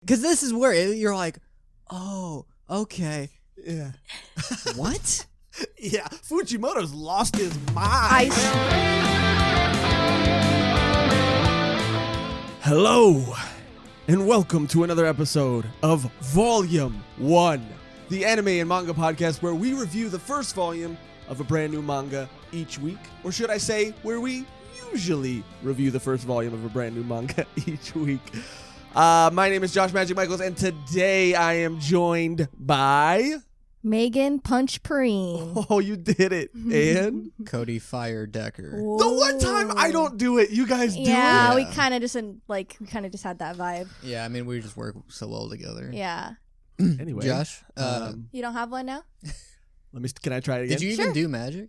Because this is where you're like, oh, okay. Yeah. What? Yeah, Fujimoto's lost his mind. Hello, and welcome to another episode of Volume 1, the anime and manga podcast where we review the first volume of a brand new manga each week. Or should I say, where we usually review the first volume of a brand new manga each week. My name is Josh Magic Michaels, and today I am joined by... Megan Punch Perrine. Oh, you did it. And? Cody Fire Decker. Whoa. The one time I don't do it, you guys do it. Yeah, we kind of just had that vibe. Yeah, I mean, we just work so well together. Yeah. Anyway. Josh? You don't have one now? Can I try it again? Did you even do magic?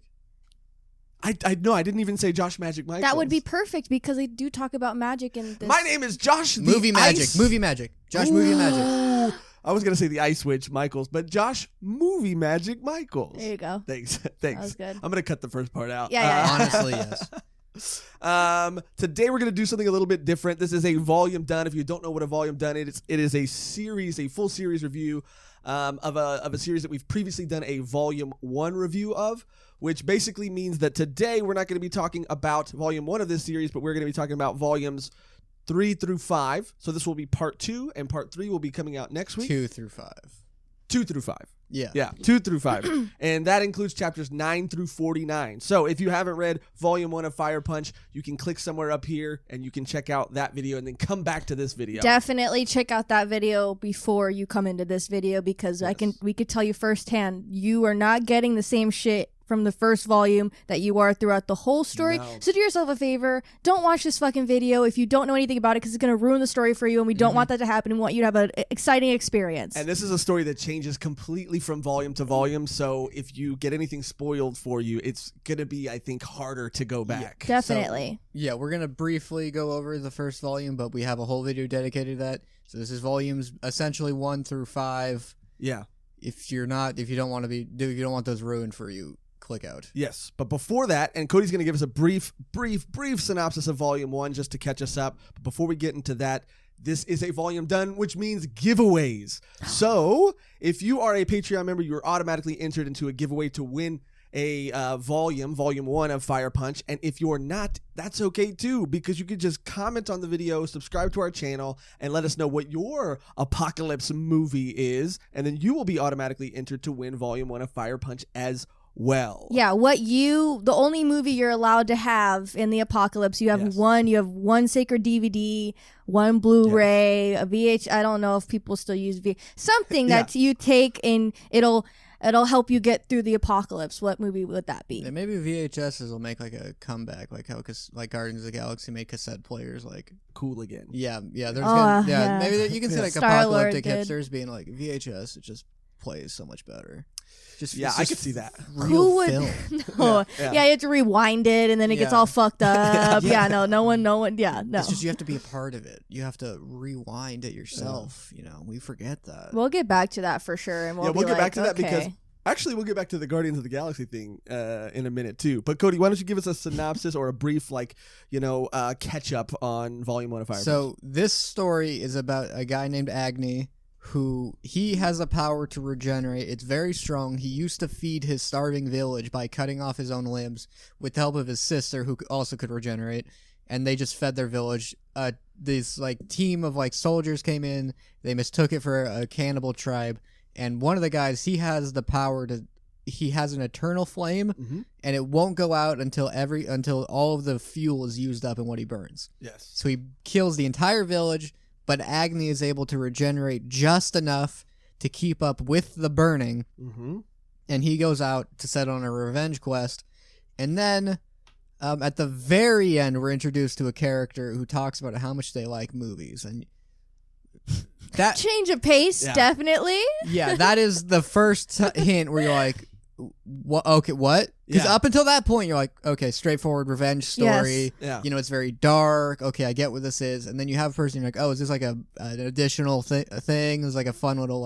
No, I didn't even say Josh Magic Michaels. That would be perfect because they do talk about magic in this. My name is Josh the Movie Magic. Ice. Movie Magic. Josh Movie Magic. I was going to say the Ice Witch Michaels, but Josh Movie Magic Michaels. There you go. Thanks. That was good. I'm going to cut the first part out. Yeah. Honestly, yes. Today we're going to do something a little bit different. This is a volume done. If you don't know what a volume done is, it is a series, a full series review of a series that we've previously done a volume 1 review of, which basically means that today we're not going to be talking about volume 1 of this series, but we're going to be talking about volumes 3 through 5. So this will be part 2, and part 3 will be coming out next week. 2 through 5. 2 through 5. Yeah. 2 through 5. And that includes chapters 9 through 49. So if you haven't read volume 1 of Fire Punch, you can click somewhere up here and you can check out that video and then come back to this video. Definitely check out that video before you come into this video because we could tell you firsthand you are not getting the same shit from the first volume that you are throughout the whole story. No. So do yourself a favor. Don't watch this fucking video if you don't know anything about it because it's going to ruin the story for you and we don't want that to happen. We want you to have an exciting experience. And this is a story that changes completely from volume to volume. So if you get anything spoiled for you, it's going to be, I think, harder to go back. Definitely. Yeah, we're going to briefly go over the first volume, but we have a whole video dedicated to that. So this is volumes essentially 1 through 5. Yeah. If you don't want those ruined for you, click out. Yes, but before that, and Cody's going to give us a brief synopsis of volume 1 just to catch us up. But before we get into that, this is a volume done, which means giveaways. So if you are a Patreon member, you're automatically entered into a giveaway to win a volume 1 of Fire Punch. And if you're not, that's okay too, because you can just comment on the video, subscribe to our channel, and let us know what your apocalypse movie is, and then you will be automatically entered to win volume 1 of Fire Punch as well. Yeah, the only movie you're allowed to have in the apocalypse, you have one sacred DVD, one Blu-ray, a VH, I don't know if people still use something that you take and it'll help you get through the apocalypse. What movie would that be? Yeah, maybe VHSs will make like a comeback, like how Guardians of the Galaxy made cassette players like cool again. Yeah. There's maybe you can see like apocalyptic hipsters being like VHS. It just plays so much better. I could see that. Who would? Film. No, you have to rewind it, and then it gets all fucked up. No one. No. It's just you have to be a part of it. You have to rewind it yourself. We forget that. We'll get back to that for sure, and we'll get back to that because actually we'll get back to the Guardians of the Galaxy thing in a minute too. But Cody, why don't you give us a synopsis or a brief catch up on Volume 1 of Fire Punch? So this story is about a guy named Agni, who he has a power to regenerate. It's very strong. He used to feed his starving village by cutting off his own limbs with the help of his sister, who also could regenerate, and they just fed their village. This team of soldiers came in. They mistook it for a cannibal tribe, and one of the guys, he has the power to. He has an eternal flame, and it won't go out until all of the fuel is used up in what he burns. Yes. So he kills the entire village. But Agni is able to regenerate just enough to keep up with the burning, and he goes out to set on a revenge quest. And then, at the very end, we're introduced to a character who talks about how much they like movies, and that change of pace, definitely. Yeah, that is the first hint where you're like, what? Okay, what? Because up until that point, you're like, okay, straightforward revenge story. Yes. It's very dark. Okay, I get what this is. And then you have a person, you're like, oh, is this like an additional thing? It's like a fun little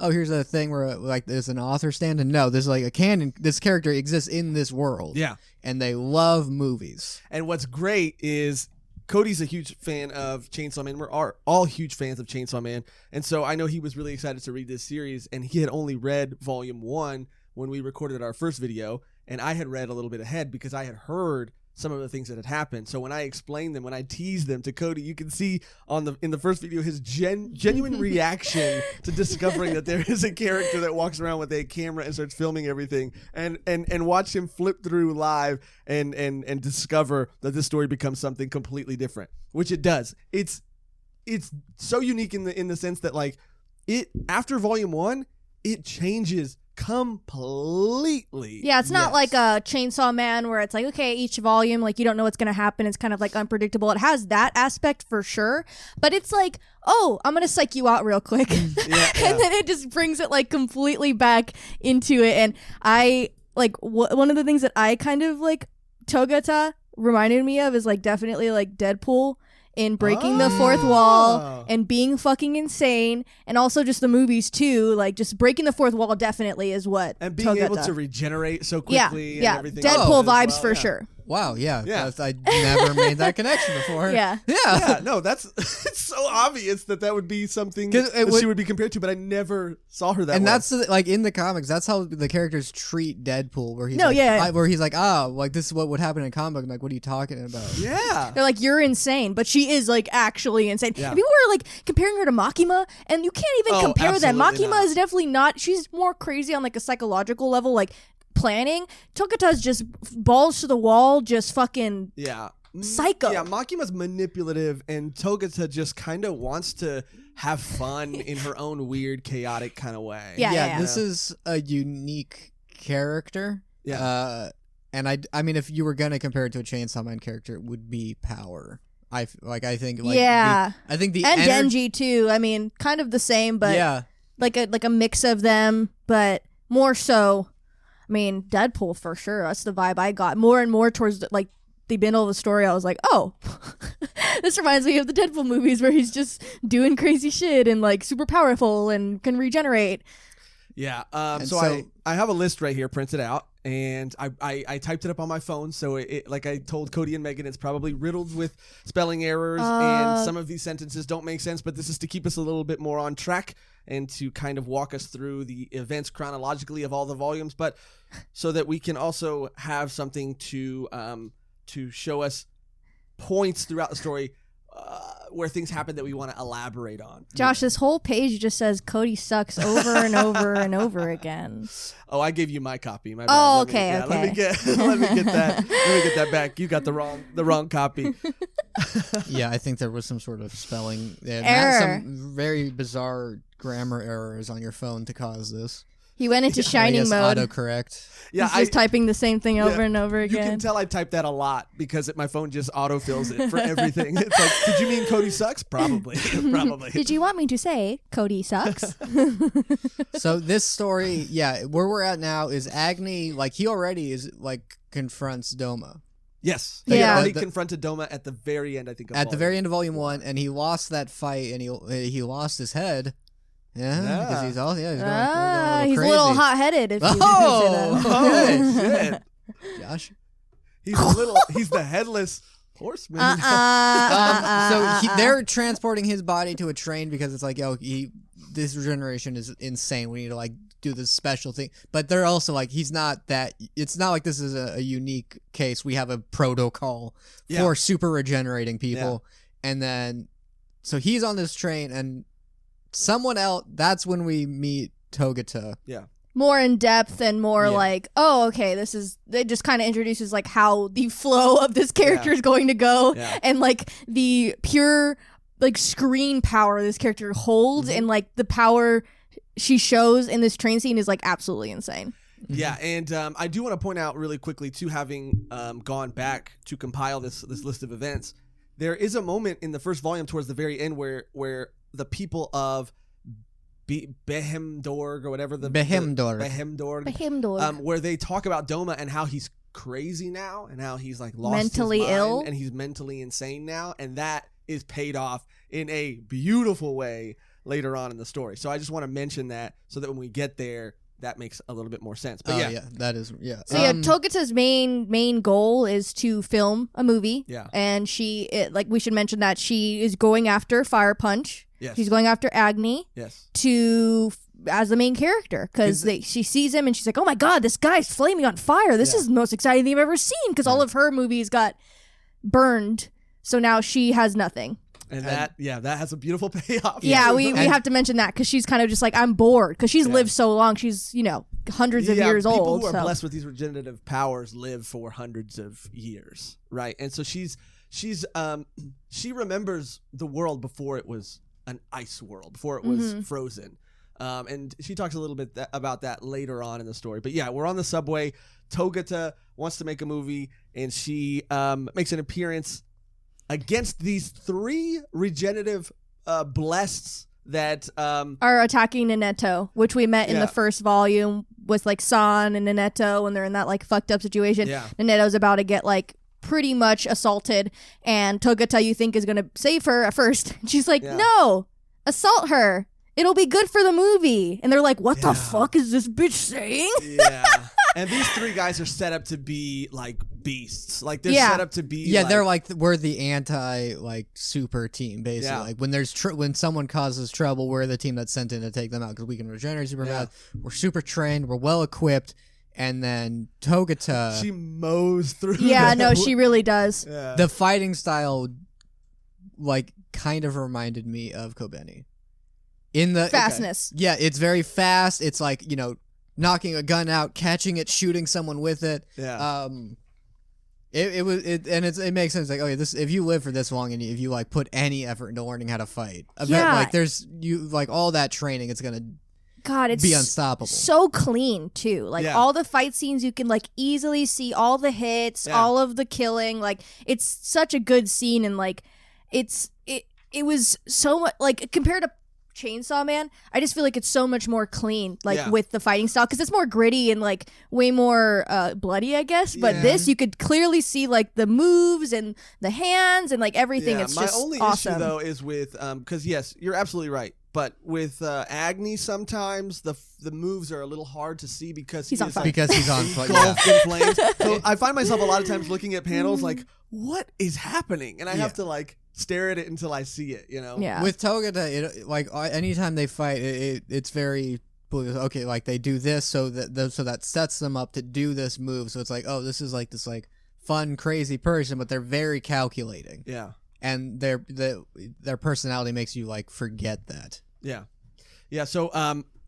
here's a thing where there's an author stand. And no, there's a canon. This character exists in this world. Yeah. And they love movies. And what's great is Cody's a huge fan of Chainsaw Man. We're all huge fans of Chainsaw Man. And so I know he was really excited to read this series, and he had only read volume 1 when we recorded our first video, and I had read a little bit ahead because I had heard some of the things that had happened. So when I explained them, when I teased them to Cody, you can see in the first video his genuine reaction to discovering that there is a character that walks around with a camera and starts filming everything, and watch him flip through live and discover that this story becomes something completely different, which it does. It's so unique in the sense that like it after volume 1, it changes completely. Yeah, it's not like a Chainsaw Man where it's like, okay, each volume, like you don't know what's going to happen. It's kind of like unpredictable. It has that aspect for sure, but it's like, oh, I'm going to psych you out real quick. And then it just brings it like completely back into it. And I like one of the things that I kind of like Togata reminded me of is like definitely like Deadpool in breaking the fourth wall and being fucking insane, and also just the movies too, like just breaking the fourth wall definitely is what and being able to regenerate so quickly. Yeah, and everything Deadpool vibes for sure. Wow, yeah. I never made that connection before. Yeah. No, it's so obvious that would be something that she would be compared to, but I never saw her that way. And that's like in the comics, that's how the characters treat Deadpool, where he's where he's like, like this is what would happen in a comic. I'm like, what are you talking about? Yeah. They're like, you're insane, but she is like actually insane. Yeah. People were like comparing her to Makima, and you can't even compare them. Makima is definitely not. She's more crazy on like a psychological level, like planning. Togata's just balls to the wall, just fucking psycho. Yeah, Makima's manipulative, and Togata just kind of wants to have fun in her own weird, chaotic kind of way. Yeah. This is a unique character. Yeah. And I mean, if you were gonna compare it to a Chainsaw Man character, it would be Power. I think Denji too. I mean, kind of the same, but like a mix of them, but more so. I mean, Deadpool for sure. That's the vibe I got. More and more towards the middle of the story, I was like, oh, this reminds me of the Deadpool movies where he's just doing crazy shit and like super powerful and can regenerate. Yeah. So I have a list right here printed out, and I typed it up on my phone. So it like I told Cody and Megan, it's probably riddled with spelling errors, and some of these sentences don't make sense, but this is to keep us a little bit more on track and to kind of walk us through the events chronologically of all the volumes, but so that we can also have something to show us points throughout the story where things happen that we want to elaborate on. Josh, this whole page just says Cody sucks over and over and over again. Oh, I gave you my copy. My bad. Oh, okay. Let me get that back. You got the wrong copy. Yeah, I think there was some sort of spelling error. Some very bizarre grammar errors on your phone to cause this. He went into shining mode. Autocorrect. Yeah, he's just typing the same thing over and over again. You can tell I typed that a lot because my phone just autofills it for everything. It's like, did you mean Cody sucks? Probably. Did you want me to say Cody sucks? So this story, where we're at now is Agni, like he already is like confronts Doma. Yes. Yeah. He already confronted Doma at the very end, I think. At the very end of volume 1, and he lost that fight, and he lost his head. Yeah, because he's going he's crazy. a little hot-headed. If you say that. Shit. Josh, he's the headless horseman. So they're transporting his body to a train because it's like, this regeneration is insane. We need to like do this special thing. But they're also like, he's not that. It's not like this is a unique case. We have a protocol for super regenerating people, and then so he's on this train and. Someone else, that's when we meet Togata. Yeah. More in depth and more like, oh, okay, it just kind of introduces like how the flow of this character is going to go and like the pure like screen power this character holds and like the power she shows in this train scene is like absolutely insane. Yeah, and I do want to point out really quickly too, having gone back to compile this list of events, there is a moment in the first volume towards the very end where the people of Behemdorg or whatever Behemdorg, where they talk about Doma and how he's crazy now and how he's like lost mentally his mind ill and he's mentally insane now, and that is paid off in a beautiful way later on in the story. So I just want to mention that so that when we get there, that makes a little bit more sense. But that is So Togata's main goal is to film a movie. Yeah. And we should mention that she is going after Fire Punch. Yes. She's going after Agni. Yes. As the main character, because she sees him and she's like, oh my god, this guy's flaming on fire. This is the most exciting thing I've ever seen, because all of her movies got burned, so now she has nothing. And that has a beautiful payoff. Yeah, we have to mention that, because she's kind of just like, I'm bored, because she's lived so long. She's, hundreds of years people old. People who are blessed with these regenerative powers live for hundreds of years, right? And so she remembers the world before it was an ice world, before it was frozen. And she talks a little bit about that later on in the story. But yeah, we're on the subway. Togata wants to make a movie, and she makes an appearance against these 3 regenerative blesseds that are attacking Naneto, which we met in the first volume with like San and Naneto, and they're in that like fucked up situation. Yeah. Naneto's about to get like pretty much assaulted, and Togata, you think, is gonna save her at first. She's like, no, assault her. It'll be good for the movie. And they're like, what the fuck is this bitch saying? Yeah. And these 3 guys are set up to be like beasts. Like they're set up to be they're like, we're the anti like super team, basically. Like when there's when someone causes trouble, we're the team that's sent in to take them out, because we can regenerate super fast. We're super trained, we're well equipped. And then Togata, she mows through no, she really does. The fighting style like kind of reminded me of Kobeni. In the fastness. Okay. Yeah, it's very fast. It's like, knocking a gun out, catching it, shooting someone with it. Yeah. It makes sense. Like, this if you live for this long and if you like put any effort into learning how to fight, like there's all that training, it's gonna it's be unstoppable. So clean too. Like all the fight scenes, you can like easily see all the hits, all of the killing. Like it's such a good scene, and like it was so much like compared to Chainsaw Man, I just feel like it's so much more clean, like with the fighting style, because it's more gritty and like way more bloody, I guess. But this, you could clearly see like the moves and the hands and like everything. It's just awesome. My only issue though is with because yes, you're absolutely right. But with Agni, sometimes the moves are a little hard to see because he's on fire. Because he's on fire. In flames. So I find myself a lot of times looking at panels like, what is happening? And I have to like stare at it until I see it, Yeah. With Togata, like anytime they fight, it's very okay. Like they do this so that sets them up to do this move. So it's like, oh, this is like this like fun, crazy person, but they're very calculating. Yeah. And their personality makes you like forget that. Yeah. Yeah. So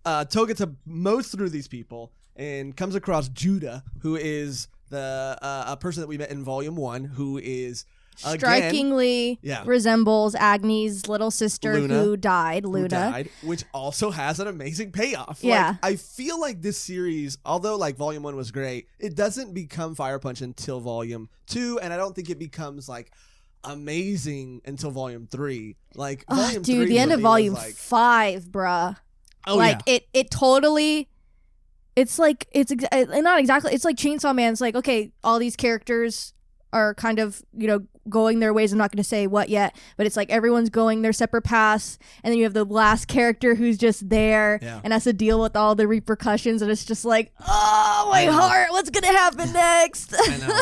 Togata mows through these people and comes across Judah, who is a person that we met in Volume 1, who is strikingly resembles Agni's little sister who died, Luna. Which also has an amazing payoff. Yeah. Like, I feel like this series, although like Volume 1 was great, it doesn't become Fire Punch until Volume 2, and I don't think it becomes like amazing until Volume 3. Like Volume 3, the end of Volume 5, bruh. Oh, like it totally. It's like not exactly. It's like Chainsaw Man. It's like, okay, all these characters are kind of going their ways. I'm not going to say what yet, but it's like everyone's going their separate paths, and then you have the last character who's just there and has to deal with all the repercussions, and it's just like, oh my heart, what's going to happen next? I know.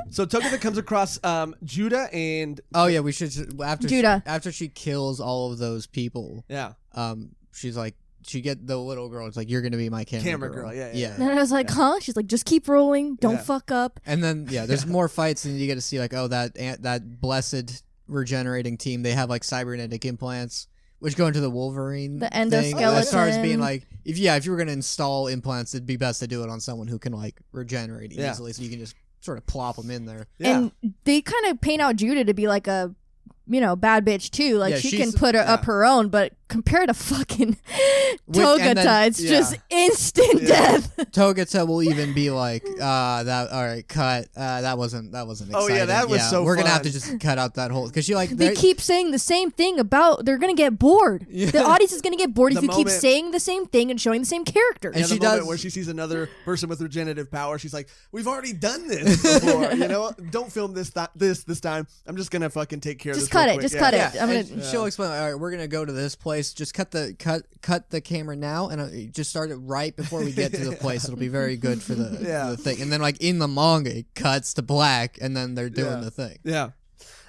So Togata comes across Judah and we should after she kills all of those people. Yeah. She's like, she get the little girl. It's like, you're gonna be my camera girl. Yeah. And I was like, huh? She's like, just keep rolling. Don't fuck up. And then there's more fights, and you get to see like, oh, that blessed regenerating team. They have like cybernetic implants, which go into the Wolverine. The endoskeleton. As far as being like, if you were gonna install implants, it'd be best to do it on someone who can like regenerate easily, so you can just sort of plop them in there. Yeah. And they kind of paint out Judah to be like a bad bitch too. Like she can put up her own, but compared to fucking Togata, it's just instant death. Togata will even be like, that all right, cut. That wasn't exciting. Oh yeah, that was so we're fun. gonna have to just cut out that whole, because they keep saying the same thing about they're gonna get bored. The audience is gonna get bored if you keep saying the same thing and showing the same character. And she does where she sees another person with regenerative power, she's like, we've already done this before. Don't film this time. I'm just gonna fucking take care of this. Just cut it. Cut it. Yeah. She'll explain, all right, we're gonna go to this place. place, just cut the camera now, and just start it right before we get to the place. It'll be very good for the thing. And then like in the manga, it cuts to black, and then they're doing the thing. Yeah.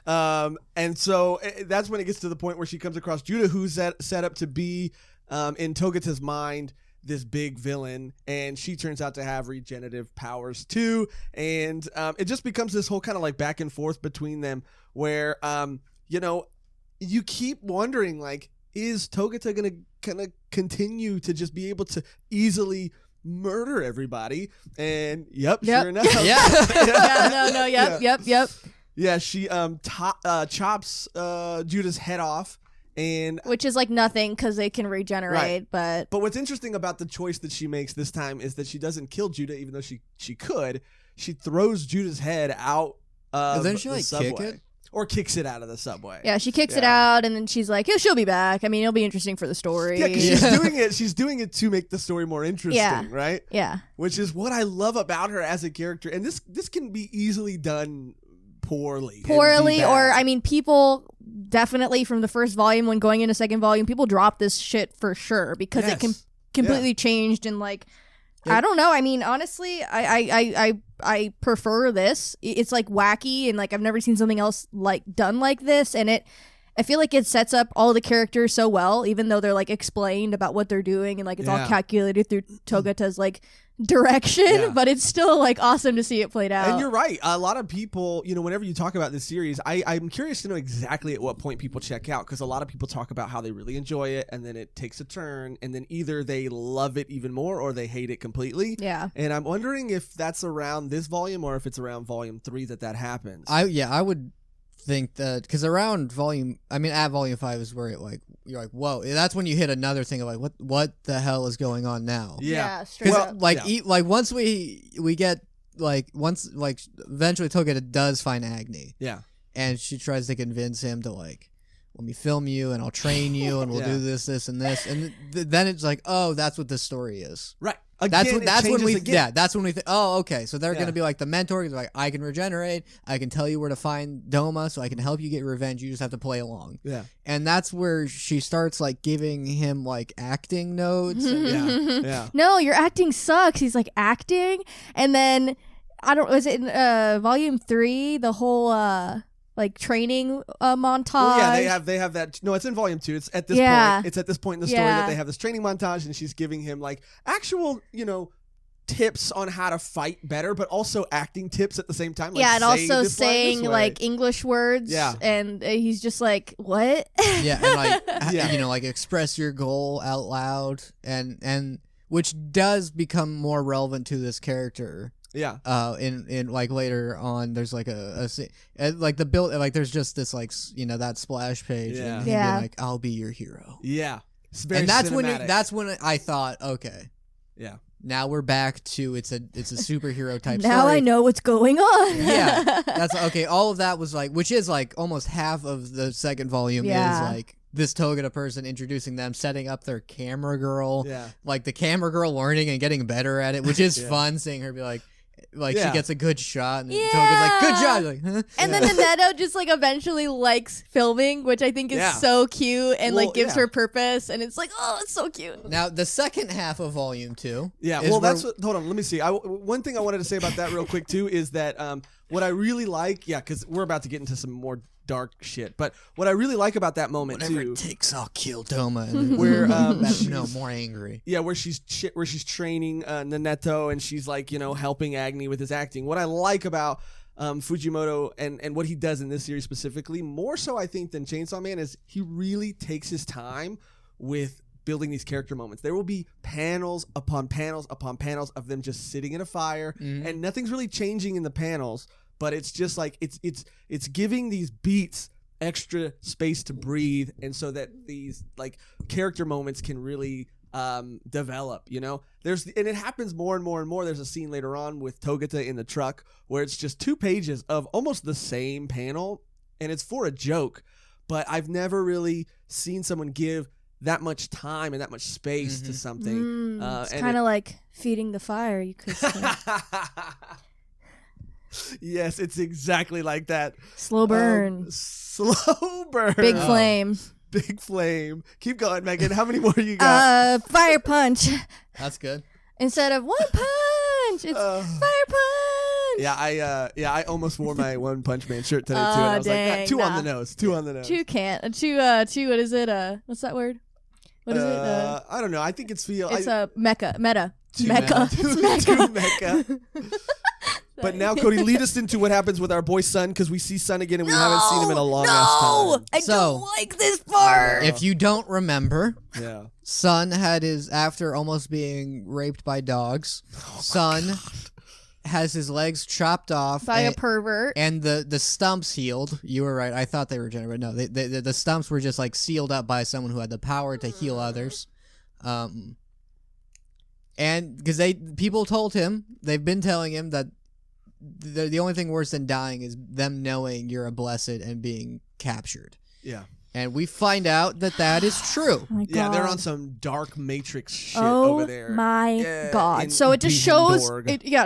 And so that's when it gets to the point where she comes across Judah, who's set up to be in Togata's mind this big villain, and she turns out to have regenerative powers too, and it just becomes this whole kind of like back and forth between them where you keep wondering, like, is Togata gonna continue to just be able to easily murder everybody? And sure enough, yeah, she chops Judah's head off. And which is like nothing because they can regenerate, but what's interesting about the choice that she makes this time is that she doesn't kill Judah, even though she could. She throws Judah's head out of then she the like subway, kick it, or kicks it out of the subway. Yeah, she kicks it out, and then she's like, "Yeah, she'll be back. I mean, it'll be interesting for the story." Yeah, because she's doing it to make the story more interesting, right? Yeah, which is what I love about her as a character, and this can be easily done poorly, or I mean, people definitely from the first volume when going into second volume, people drop this shit for sure because it completely changed, and like I don't know. I mean, honestly, I prefer this. It's like wacky, and like I've never seen something else like done like this, and I feel like it sets up all the characters so well, even though they're like explained about what they're doing, and like it's all calculated through Togata's like direction, but it's still like awesome to see it played out. And you're right. A lot of people, whenever you talk about this series, I'm curious to know exactly at what point people check out, because a lot of people talk about how they really enjoy it, and then it takes a turn, and then either they love it even more or they hate it completely. Yeah. And I'm wondering if that's around this volume or if it's around volume 3 that happens. I would think that, because around at volume 5 is where you're like, whoa, that's when you hit another thing of like, what the hell is going on now? Straight up. Once we get eventually Togata does find Agni, and she tries to convince him to like, let me film you and I'll train you and we'll do this and this, and then it's like, oh, that's what this story is, right? That's when we think, oh, okay, so they're gonna be like the mentor. He's like, I can regenerate, I can tell you where to find Doma, so I can help you get revenge. You just have to play along. Yeah, and that's where she starts like giving him like acting notes. And, no, your acting sucks. He's like acting, and then was it in volume 3? The whole like training montage. Well, yeah, they have that. No, it's in volume 2. It's at this point. It's at this point in the story that they have this training montage, and she's giving him like actual, tips on how to fight better, but also acting tips at the same time. Like, and also saying like English words. Yeah, and he's just like, what? Yeah, and like like express your goal out loud, and which does become more relevant to this character. Yeah. In like later on, there's like a like the build, like there's just this like that splash page. And him being like, I'll be your hero. Yeah. It's very and that's when I thought, okay. Yeah. Now we're back to it's a superhero type now story. I know what's going on. Yeah. That's okay. All of that was like, which is like almost half of the second volume is like this Togata person introducing them, setting up their camera girl. Yeah. Like the camera girl learning and getting better at it, which is fun seeing her be like she gets a good shot, and Togata's like, good job. Like, huh? And then Neto just like eventually likes filming, which I think is so cute, and like gives her purpose, and it's like, oh, it's so cute. Now the second half of volume 2. Yeah, well, hold on, let me see. One thing I wanted to say about that real quick too is that what I really like, because we're about to get into some more dark shit, but what I really like about that moment whatever too, it takes, I'll kill Doma. And where more angry. Yeah, where she's training Naneto, and she's like helping Agni with his acting. What I like about Fujimoto and what he does in this series specifically, more so I think than Chainsaw Man, is he really takes his time with building these character moments. There will be panels upon panels upon panels of them just sitting in a fire, and nothing's really changing in the panels. But it's just like it's giving these beats extra space to breathe, and so that these like character moments can really develop. And it happens more and more and more. There's a scene later on with Togata in the truck where it's just 2 pages of almost the same panel, and it's for a joke. But I've never really seen someone give that much time and that much space to something. It's kind of like feeding the fire, you could say. Yes, it's exactly like that. Slow burn. Slow burn. Big flame. big flame. Keep going, Megan. How many more you got? Fire punch. That's good. Instead of one punch, it's fire punch. Yeah, I almost wore my One Punch Man shirt today too. And I was dang, like, two on the nose. Two can't. Two. What is it? What's that word? What is it? I don't know. I think it's It's a mecha. Meta. Too Mecha. It's mecha. Too mecha. But now, Cody, lead us into what happens with our boy Sun, because we see Sun again and we haven't seen him in a long ass time. I don't like this part. If you don't remember, Yeah. Sun had after almost being raped by dogs, Sun has his legs chopped off by a pervert, and the stumps healed. You were right. I thought they were regenerated. No, the stumps were just like sealed up by someone who had the power to heal others. And because people told him, they've been telling him that the only thing worse than dying is them knowing you're a blessed and being captured. Yeah. And we find out that is true. Oh my Yeah, they're God. on some dark Matrix shit Oh over there. my God! So it just shows,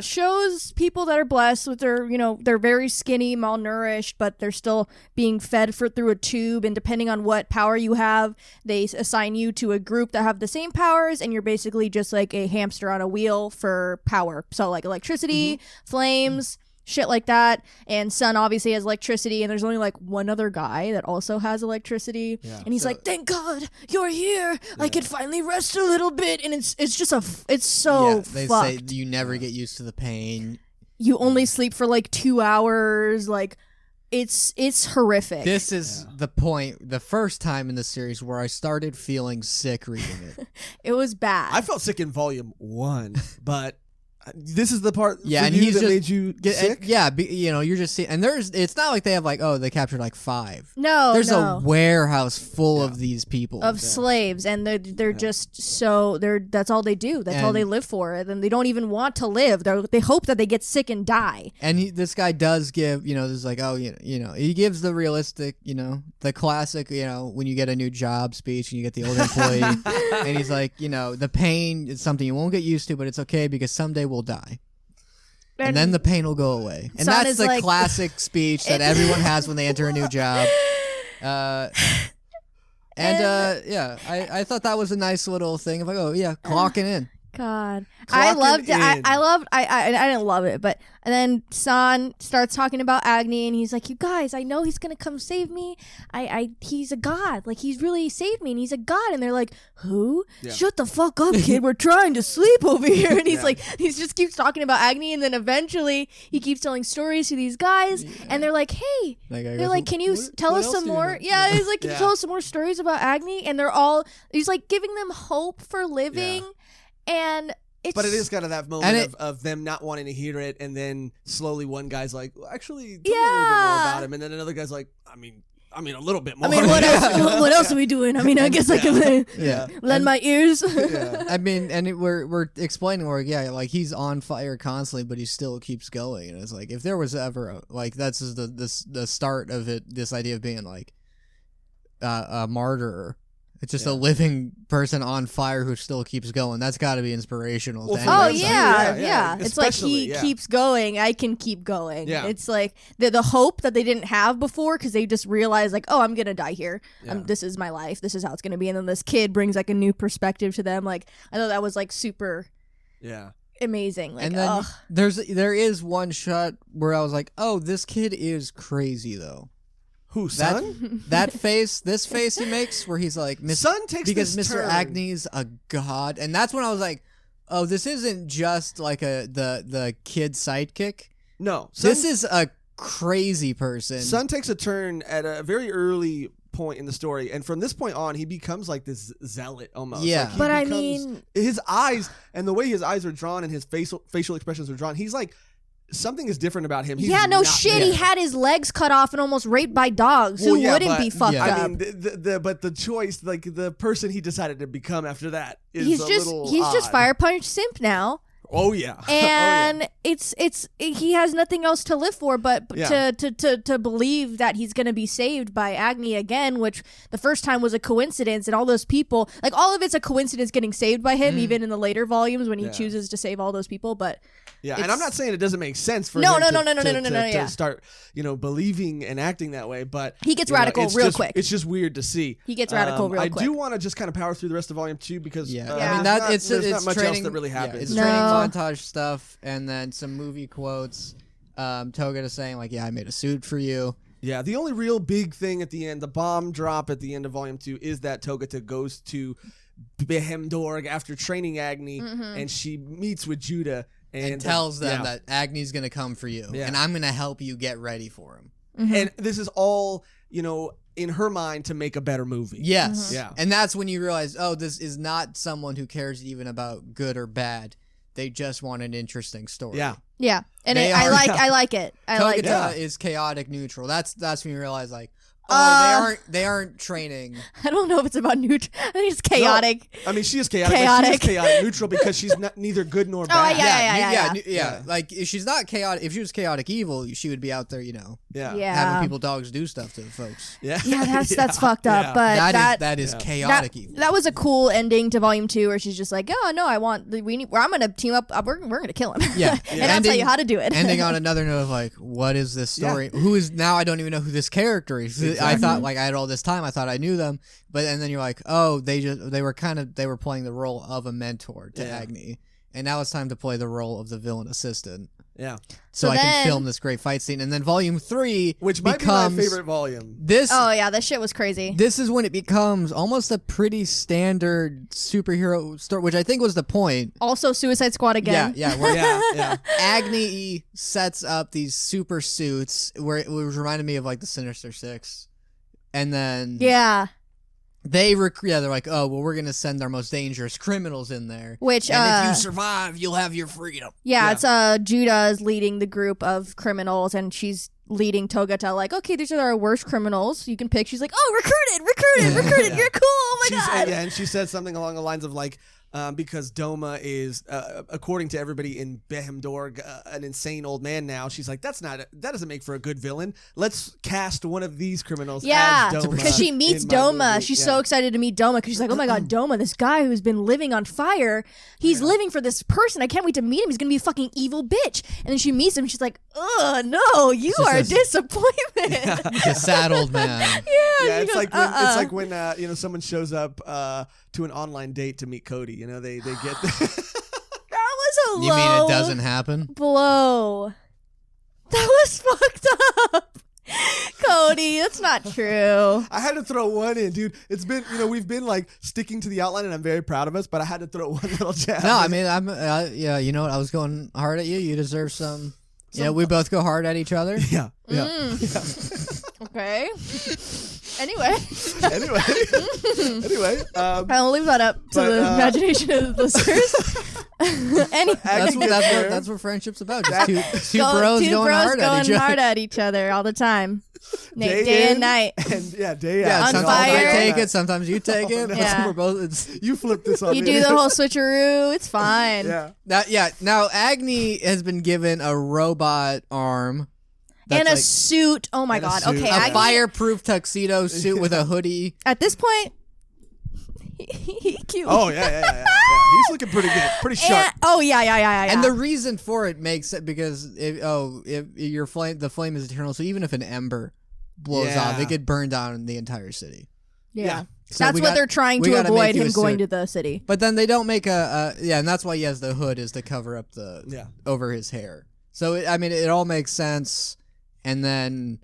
shows people that are blessed with they're very skinny, malnourished, but they're still being fed through a tube. And depending on what power you have, they assign you to a group that have the same powers, and you're basically just like a hamster on a wheel for power. So like electricity, flames. Shit like that. And Sun obviously has electricity, and there's only like one other guy that also has electricity. Yeah. And he's like, thank God you're here. I could finally rest a little bit. And it's just it's so they fucked. say you never get used to the pain. You only sleep for like 2 hours. Like it's horrific. This is the point, the first time in the series where I started feeling sick reading it. It was bad. I felt sick in volume 1, but this is the part Yeah, for and you he's that just made you sick? you're just seeing, and it's not like they have like, they captured like 5. No, There's no. a warehouse full of these people. Of slaves, and they're just so that's all they do. That's all they live for. And they don't even want to live. They hope that they get sick and die. And this guy does give, this like, he gives the realistic, the classic, when you get a new job speech and you get the old employee, and he's like, the pain is something you won't get used to, but it's okay because someday we'll die. And then the pain will go away. And Son that's is the like- classic speech that everyone has when they enter a new job. I thought that was a nice little thing of like, clocking in. God, Clocking I loved it. in. I didn't love it, but and then San starts talking about Agni, and he's like, "You guys, I know he's gonna come save me. He's a god. Like he's really saved me, and he's a god." And they're like, "Who? Yeah. Shut the fuck up, kid. We're trying to sleep over here." And he's like, he just keeps talking about Agni, and then eventually he keeps telling stories to these guys, and they're like, "Hey." They're like, "Can you tell what us else some do you more?" know? Yeah, he's like, "Can you tell us some more stories about Agni?" And he's like giving them hope for living. And But it is kind of that moment of them not wanting to hear it, and then slowly one guy's like, well, actually, tell me a little bit more about him, and then another guy's like, I mean, a little bit more. I mean, what else are we doing? I mean, I guess I can lend my ears. I mean, and we're explaining where like he's on fire constantly, but he still keeps going. And it's like if there was ever that's the start of it. This idea of being like a martyr. It's just a living person on fire who still keeps going. That's got to be inspirational. Well, to for anybody. Yeah. It's like Especially, he keeps going. I can keep going. Yeah. It's like the hope that they didn't have before because they just realized like, oh, I'm gonna die here. Yeah. This is my life. This is how it's gonna be. And then this kid brings like a new perspective to them. Like I thought that was like super. Yeah. Amazing. Like, and then there is one shot where I was like, oh, this kid is crazy though. Who, Sun? This face he makes where he's like, Sun takes because this Mr. turn. Agni's a god, and that's when I was like, oh, this isn't just like the kid sidekick. No, this is a crazy person. Sun takes a turn at a very early point in the story, and from this point on, he becomes like this zealot almost. Yeah, like but I mean, his eyes and the way his eyes are drawn and his facial expressions are drawn, he's like. Something is different about him. He's yeah, no not shit. there. He had his legs cut off and almost raped by dogs. Who wouldn't be fucked up? I mean, but the choice, like the person he decided to become after that, is he's a just little he's odd. just Fire Punch simp now. Oh yeah. And he has nothing else to live for but to believe that he's going to be saved by Agni again, which the first time was a coincidence, and all those people, like, all of it's a coincidence getting saved by him, even in the later volumes when he chooses to save all those people. But and I'm not saying it doesn't make sense for no, him to start, believing and acting that way, but he gets radical real quick. It's just weird to see. He gets radical real quick. I do want to just kind of power through the rest of volume 2 because I mean, there's not much else that really happens. It's training montage stuff, and then some movie quotes. Toga is saying like, I made a suit for you. Yeah, the only real big thing at the end, the bomb drop at the end of volume 2, is that Togata goes to Behemdorg after training Agni, and she meets with Judah and tells them that Agni's going to come for you, and I'm going to help you get ready for him. And this is all, in her mind to make a better movie. Yes. Yeah. And that's when you realize, this is not someone who cares even about good or bad. They just want an interesting story. Yeah. Yeah. And I like it. Togata is chaotic neutral. That's when you realize, like, they aren't training. I don't know if it's about neutral. I think it's chaotic. No. I mean, she is chaotic. But she is chaotic neutral because she's neither good nor bad. Yeah. Like, if she's not chaotic, if she was chaotic evil, she would be out there, having people dogs do stuff to folks. Yeah, that's fucked up. But that is chaotic evil. That was a cool ending to volume 2, where she's just like, I'm gonna team up. We're gonna kill him. Yeah, and I'll tell you how to do it. Ending on another note of like, what is this story? Who is now? I don't even know who this character is. Exactly. I thought, like, I had all this time, I thought I knew them, and then you're like, they were playing the role of a mentor to Agni, and now it's time to play the role of the villain assistant. Yeah. So I can film this great fight scene, and then volume 3, which might be my favorite volume. This shit was crazy. This is when it becomes almost a pretty standard superhero story, which I think was the point. Also, Suicide Squad again. Yeah. Agni sets up these super suits where it was reminded me of like the Sinister Six, and then they're like, we're gonna send our most dangerous criminals in there. Which, and if you survive, you'll have your freedom. Yeah, it's Judah is leading the group of criminals, and she's leading Togata like, okay, these are our worst criminals. You can pick. She's like, recruited. You're cool. Oh my god. Yeah, and she said something along the lines of like, because Doma is, according to everybody in Behemdorg, an insane old man now. She's like, that doesn't make for a good villain. Let's cast one of these criminals as Doma. Because she meets Doma. She's so excited to meet Doma because she's like, oh my god, Doma, this guy who's been living on fire, he's living for this person. I can't wait to meet him. He's going to be a fucking evil bitch. And then she meets him. She's like, no, you are a disappointment. He's a sad old man. It's like when someone shows up to an online date to meet Cody. They get that was a low You mean it doesn't happen? Blow. That was fucked up. Cody, that's not true. I had to throw one in, dude. It's been, we've been like sticking to the outline, and I'm very proud of us, but I had to throw one little jab. No, I mean, you know what? I was going hard at you. You deserve some. We both go hard at each other. Yeah. Okay. Anyway, I'll leave that up to the imagination of the listeners. That's what friendship's about. Just two bros going hard at each other all the time. Day and night. And day out. On sometimes fire. I take it, sometimes you take it. Yeah. We're both, you flip this on You me. do the whole switcheroo. It's fine. Now Agni has been given a robot arm. And a suit. Oh my god. Okay. A fireproof tuxedo suit with a hoodie. At this point, he's cute. Oh yeah. He's looking pretty good, pretty sharp. Yeah. And the reason for it makes it because if your the flame is eternal, so even if an ember blows off, it could burn down the entire city. Yeah. So that's what they're trying to avoid, him going to the city. But then they don't make and that's why he has the hood, is to cover up over his hair. So it all makes sense. And then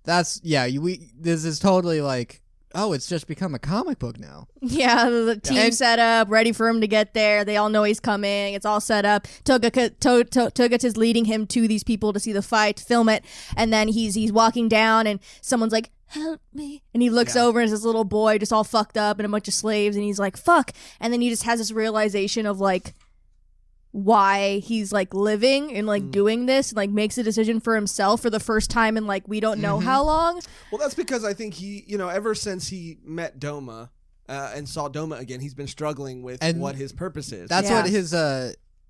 this is totally like, it's just become a comic book now. Yeah, the team set up, ready for him to get there. They all know he's coming. It's all set up. Togata's leading him to these people to see the fight, film it, and then he's walking down, and someone's like, help me. And he looks over, and it's this little boy just all fucked up and a bunch of slaves, and he's like, fuck. And then he just has this realization of like, why he's like living and like doing this, and like makes a decision for himself for the first time in like we don't know how long. Well, that's because I think he, ever since he met Doma and saw Doma again, he's been struggling with what his purpose is. That's what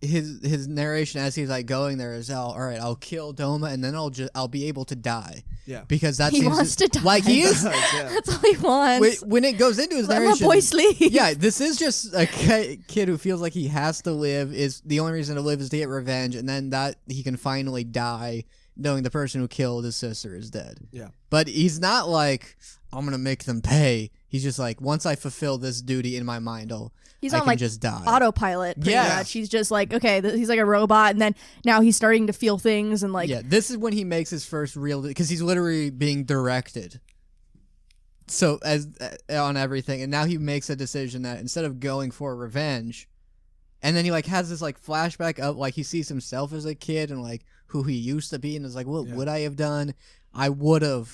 his narration as he's like going there is, all right, I'll kill Doma and then I'll be able to die. Yeah, because that he seems wants to die. Like he is. That's all he wants. When it goes into his Let my narration, boy sleep. yeah, this is just a kid who feels like he has to live. Is the only reason to live is to get revenge, and then that he can finally die, knowing the person who killed his sister is dead. Yeah, but he's not like, I'm gonna make them pay. He's just like, once I fulfill this duty in my mind, He's I on can like just die. autopilot. Pretty Yeah. much. He's just like, okay, he's like a robot, and then now he's starting to feel things and like. Yeah, this is when he makes his first real, because he's literally being directed. So as on everything, and now he makes a decision that instead of going for revenge, and then he like has this like flashback of like he sees himself as a kid and like who he used to be, and is like, what would I have done? I would have.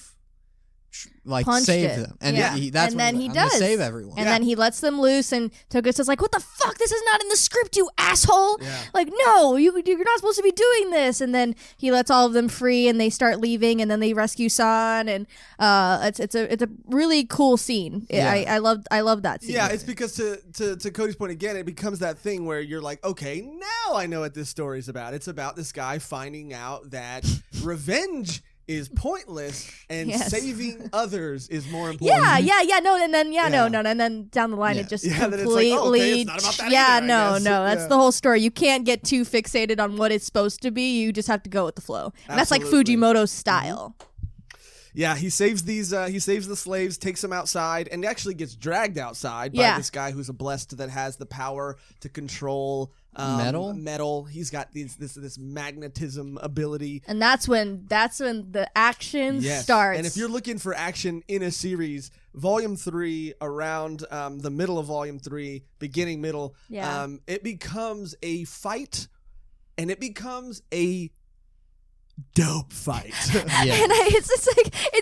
Like Punched saved it. them, and Yeah. that's and when then he's he like, I'm does gonna save everyone. and then he lets them loose, and Toga's like, "What the fuck? This is not in the script, you asshole! Yeah. Like, no, you're not supposed to be doing this." And then he lets all of them free, and they start leaving, and then they rescue San, and it's a really cool scene. Yeah. I love that scene. Yeah, it's because to Cody's point again, it becomes that thing where you're like, okay, now I know what this story's about. It's about this guy finding out that revenge is pointless and Yes. saving others is more important. Yeah, no, and then Yeah. no, and then down the line Yeah. it just Yeah, then it's completely. like, oh, okay, it's not about that yeah, either, I no, guess. that's Yeah. the whole story. You can't get too fixated on what it's supposed to be. You just have to go with the flow. And that's like Absolutely. Fujimoto's style. Yeah, he saves he saves the slaves, takes them outside, and actually gets dragged outside by Yeah. this guy who's a blessed that has the power to control metal. He's got this magnetism ability. And that's when the action Yes. starts. And if you're looking for action in a series, Volume 3, around the middle of Volume 3, beginning, middle, Yeah. it becomes a fight, and it becomes a dope fight. Yeah. And it's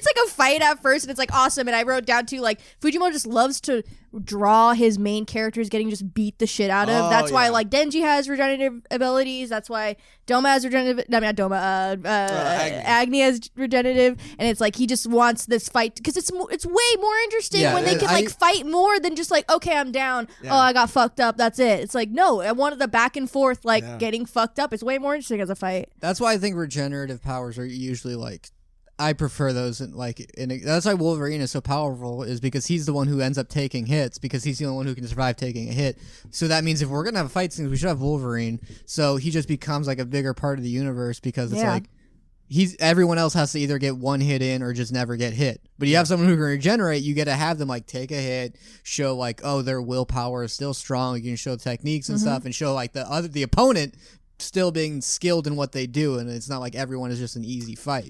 like a fight at first, and it's like awesome. And I wrote down too, like Fujimoto just loves to draw his main characters getting just beat the shit out of. Oh, That's why yeah. like Denji has regenerative abilities. That's why Doma has regenerative. No, not Doma. Agni has regenerative, and it's like he just wants this fight because it's way more interesting Yeah, when they and can like fight more than just like, okay, I'm down. Yeah. Oh, I got fucked up. That's it. It's like, no, I wanted the back and forth like Yeah. getting fucked up. It's way more interesting as a fight. That's why I think regenerative powers are usually like, I prefer those. That's why Wolverine is so powerful, is because he's the one who ends up taking hits, because he's the only one who can survive taking a hit. So that means if we're gonna have fight scenes, we should have Wolverine. So he just becomes like a bigger part of the universe, because it's like everyone else has to either get one hit in or just never get hit. But you have someone who can regenerate, you get to have them like take a hit, show like, oh, their willpower is still strong. You can show techniques and stuff, and show like the opponent still being skilled in what they do, and it's not like everyone is just an easy fight.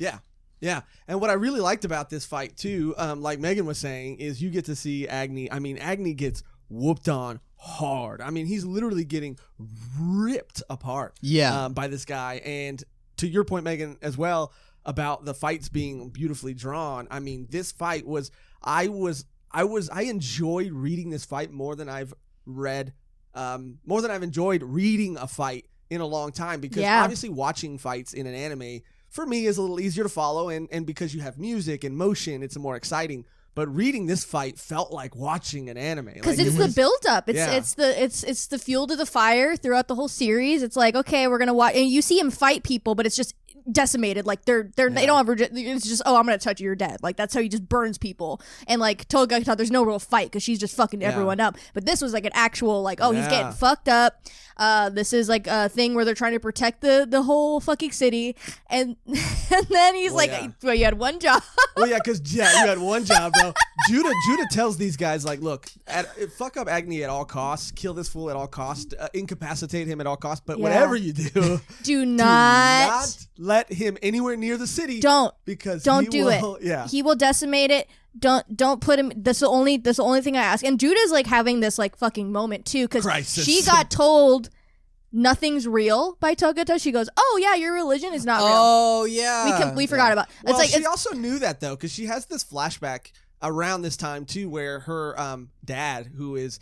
Yeah. And what I really liked about this fight too, like Megan was saying, is you get to see Agni. I mean, Agni gets whooped on hard. I mean, he's literally getting ripped apart by this guy. And to your point, Megan, as well, about the fights being beautifully drawn. I mean, this fight was I enjoyed reading this fight more than I've enjoyed reading a fight in a long time, because obviously watching fights in an anime for me is a little easier to follow, and because you have music and motion, it's more exciting. But reading this fight felt like watching an anime, because like it's the build up. It's the fuel to the fire throughout the whole series. It's like, okay, we're gonna watch, and you see him fight people, but it's just decimated. Like they don't have it's just, oh, I'm gonna touch you, you're dead. Like that's how he just burns people. And like Toga, there's no real fight because she's just fucking everyone up. But this was like an actual like, oh, he's getting fucked up. This is like a thing where they're trying to protect the whole fucking city, and then he's well, you had one job. Well, yeah, because you had one job, bro. Judah tells these guys, like, look, fuck up Agni at all costs, kill this fool at all costs, incapacitate him at all costs, but whatever you do, do not let him anywhere near the city. Don't do it. Yeah, he will decimate it. Don't put him. That's the only thing I ask. And Judah's like having this like fucking moment too, because she got told nothing's real by Togata. She goes, "Oh yeah, your religion is not real." Oh yeah, we forgot about. Well, it's like she also knew that though, because she has this flashback around this time too, where her dad, who is.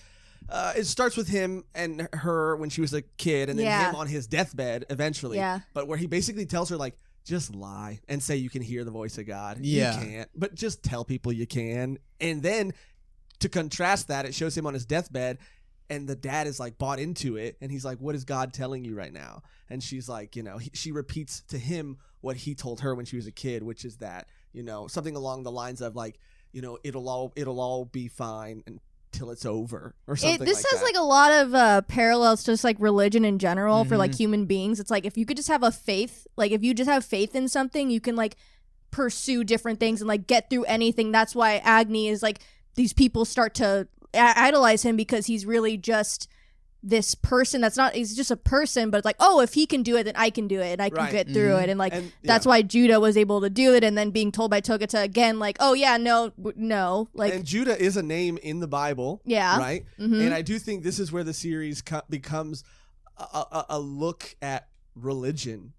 It starts with him and her when she was a kid, and then him on his deathbed eventually. Yeah. But where he basically tells her, like, just lie and say you can hear the voice of God. Yeah. You can't, but just tell people you can. And then to contrast that, it shows him on his deathbed, And the dad is like bought into it, and he's like, "What is God telling you right now?" And she's like, she repeats to him what he told her when she was a kid, which is that, something along the lines of like, it'll all be fine until it's over, or something. This has like a lot of parallels to just like religion in general for like human beings. It's like if you could just have a faith, like if you just have faith in something, you can like pursue different things and like get through anything. That's why Agni is like, these people start to idolize him because he's really just this person he's just a person, but it's like, oh, if he can do it, then I can do it, and I can get through it. And like, that's why Judah was able to do it, and then being told by Togata again, like, oh yeah, no, like. And Judah is a name in the Bible, right? And I do think this is where the series becomes a look at religion,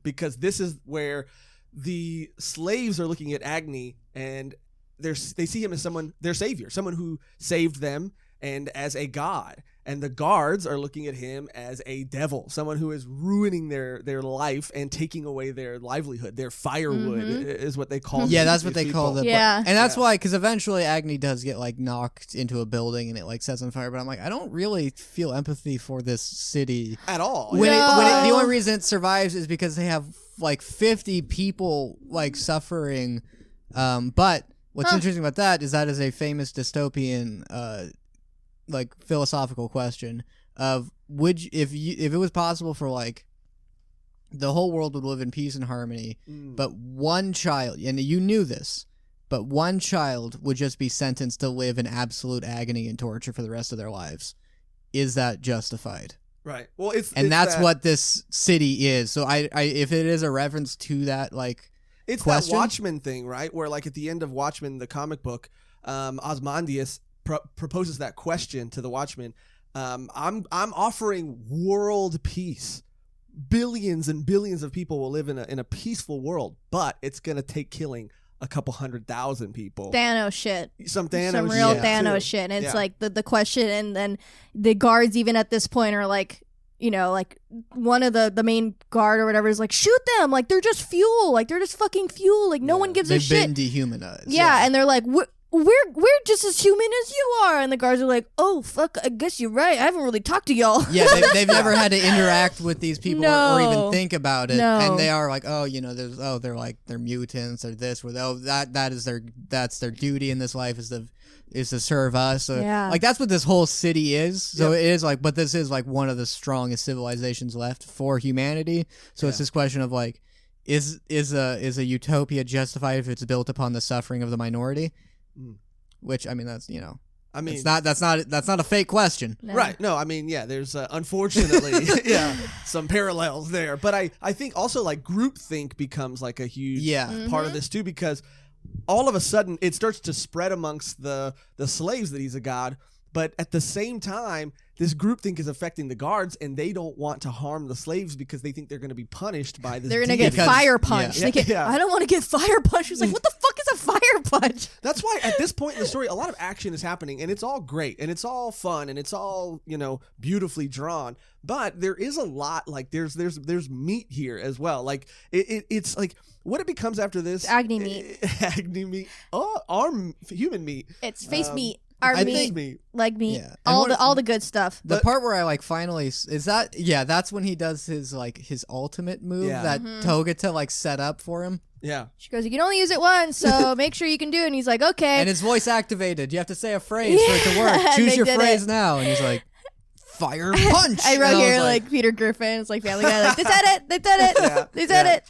because this is where the slaves are looking at Agni, and they see him as their savior, someone who saved them, and as a god. And the guards are looking at him as a devil, someone who is ruining their life and taking away their livelihood. Their firewood is what they call. Yeah, that's what they call it. Yeah, and that's why, because eventually Agni does get like knocked into a building and it like sets on fire. But I'm like, I don't really feel empathy for this city at all. The only reason it survives is because they have like 50 people like suffering. But what's interesting about that is a famous dystopian like philosophical question of if it was possible for like the whole world would live in peace and harmony, but one child, and you knew this, but one child would just be sentenced to live in absolute agony and torture for the rest of their lives. Is that justified? Right. Well, that's what this city is. So I if it is a reference to that, like, it's question? That Watchmen thing, right? Where like at the end of Watchmen, the comic book, Ozymandias proposes that question to the Watchmen. I'm offering world peace. Billions and billions of people will live in a peaceful world, but it's gonna take killing a couple 100,000 people. Thanos shit. Some real Thanos shit. And it's like the question, and then the guards even at this point are like, like one of the main guard or whatever is like, shoot them, like they're just fuel, like they're just fucking fuel, like no one gives a shit. They've been dehumanized. Yeah, and they're like, we're just as human as you are. And the guards are like, oh fuck, I guess you're right, I haven't really talked to y'all. Yeah, they've never had to interact with these people or even think about it. And they are like, they're mutants or this, or that's their duty in this life is to serve us. So, like, that's what this whole city is. So it is like, but this is like one of the strongest civilizations left for humanity. So it's this question of like, is a utopia justified if it's built upon the suffering of the minority? Which, I mean, that's, that's not a fake question. No. Right. No, I mean, there's unfortunately, some parallels there. But I think also like groupthink becomes like a huge part of this too, because all of a sudden it starts to spread amongst the slaves that he's a god. But at the same time, this groupthink is affecting the guards, and they don't want to harm the slaves because they think they're going to be punished by this. They're going to get fire punched. I don't want to get fire punched. It's like, what the fuck is a fire punch? That's why at this point in the story, a lot of action is happening, and it's all great, and it's all fun, and it's all, beautifully drawn. But there is a lot, like there's meat here as well. Like it's like what it becomes after this. Agni meat. Agni meat. Oh, arm human meat. It's face meat. Leg meat, yeah. all the good stuff. The part where I like finally is that that's when he does his ultimate move that Togata like set up for him. Yeah, she goes, you can only use it once, so make sure you can do it. And he's like, okay. And it's voice activated. You have to say a phrase for it to work. Choose your phrase now. And he's like, fire punch. I wrote here like Peter Griffin. It's like Family Guy. Like, they said it. They said it.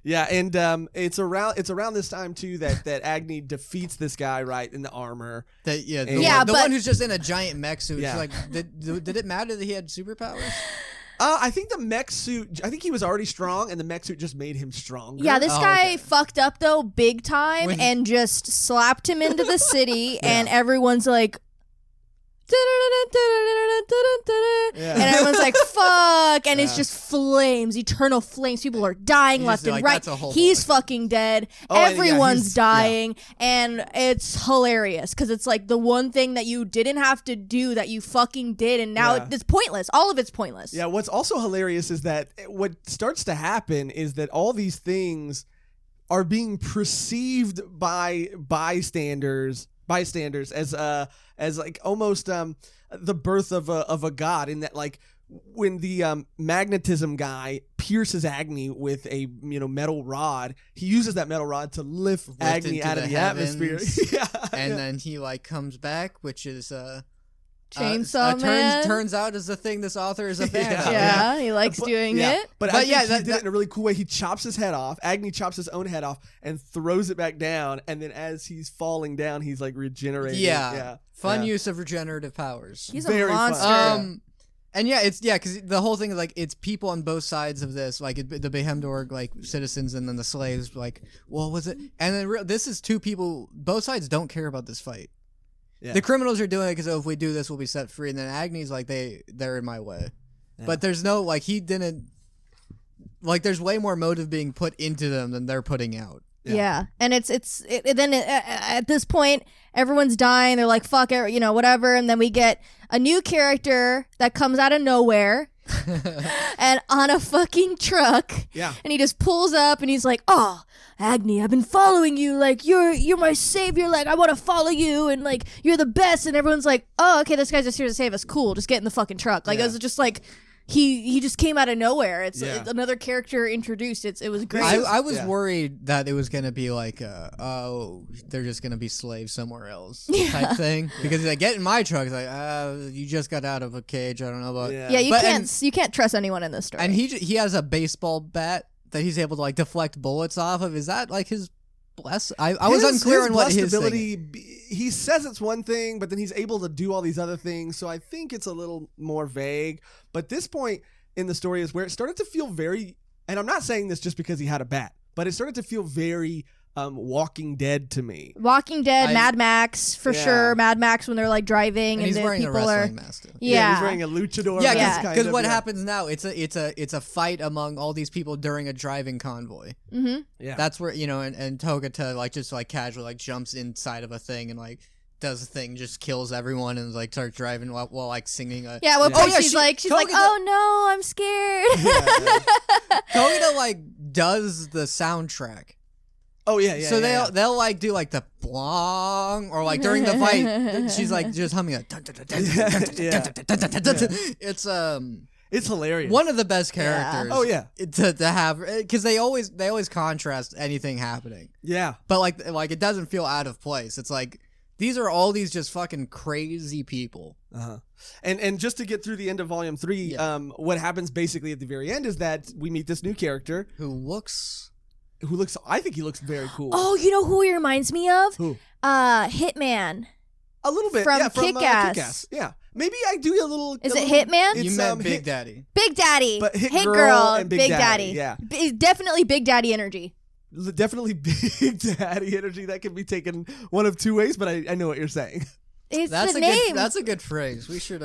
Yeah, and it's around this time too that Agni defeats this guy right in the armor. The one who's just in a giant mech suit. Yeah. Like, did it matter that he had superpowers? I think the mech suit. I think he was already strong, and the mech suit just made him stronger. Yeah, this guy fucked up though big time and just slapped him into the city, and everyone's like. And everyone's like, fuck, and it's just flames, eternal flames. People are dying left and right. He's fucking dead. Everyone's dying, and it's hilarious because it's like the one thing that you didn't have to do that you fucking did, and now it's pointless. All of it's pointless. Yeah, what's also hilarious is that what starts to happen is that all these things are being perceived by bystanders as like almost the birth of a god, in that like when the magnetism guy pierces Agni with a metal rod, he uses that metal rod to lift Agni out of the atmosphere. And then he like comes back, which is Chainsaw Man. Turns out is the thing this author is a fan of. Yeah, he likes doing it. But I think he did it in a really cool way. He chops his head off. Agni chops his own head off and throws it back down. And then as he's falling down, he's like regenerating. Yeah. Fun use of regenerative powers. He's Very a monster. fun. And because the whole thing is like it's people on both sides of this, like the Behemdorg like citizens and then the slaves. Like, well, was it? And then this is two people. Both sides don't care about this fight. Yeah. The criminals are doing it because if we do this, we'll be set free. And then Agni's like they're in my way, but there's no like he didn't like. There's way more motive being put into them than they're putting out. Yeah. And at this point, everyone's dying. They're like, fuck it, whatever. And then we get a new character that comes out of nowhere and on a fucking truck. Yeah. And he just pulls up and he's like, oh, Agni, I've been following you. Like, you're my savior. Like, I want to follow you. And like, you're the best. And everyone's like, oh, okay, this guy's just here to save us. Cool. Just get in the fucking truck. Like, it was just like, He just came out of nowhere. It's another character introduced. It was great. I was worried that it was gonna be like they're just gonna be slaves somewhere else type thing, because he's like, get in my truck. It's like you just got out of a cage. I don't know about you can't trust anyone in this story. And he has a baseball bat that he's able to like deflect bullets off of. Is that like his bless? I was unclear on what his ability. He says it's one thing, but then he's able to do all these other things. So I think it's a little more vague. But this point in the story is where it started to feel very, and I'm not saying this just because he had a bat, but it started to feel very Walking Dead to me. Walking Dead, Mad Max for sure. Mad Max when they're like driving and he's wearing people a wrestling mask too. Yeah, he's wearing a luchador. Because what happens now? It's a fight among all these people during a driving convoy. Mm-hmm. Yeah, that's where and Togata like just like casually like jumps inside of a thing and like does a thing, just kills everyone and like starts driving while like singing a she's like oh no, I'm scared. Togata like does the soundtrack. Oh yeah. So they'll like do like the blong or like during the fight she's like just humming a it's hilarious. One of the best characters. Oh yeah. To have, because they always contrast anything happening. Yeah. But like it doesn't feel out of place. It's like these are all these just fucking crazy people. Uh-huh. And just to get through the end of volume 3, what happens basically at the very end is that we meet this new character who looks I think he looks very cool. Oh, you know who he reminds me of? Who? Hitman. A little bit. From Kick-Ass. Kick-Ass. Yeah. Maybe I do a little. Is it Hitman? You meant Big Daddy. Big Daddy. But Hit Girl and Big Daddy. Yeah. Definitely Big Daddy energy. Definitely Big Daddy energy. That can be taken one of two ways, but I know what you're saying. That's the name. That's a good phrase. We should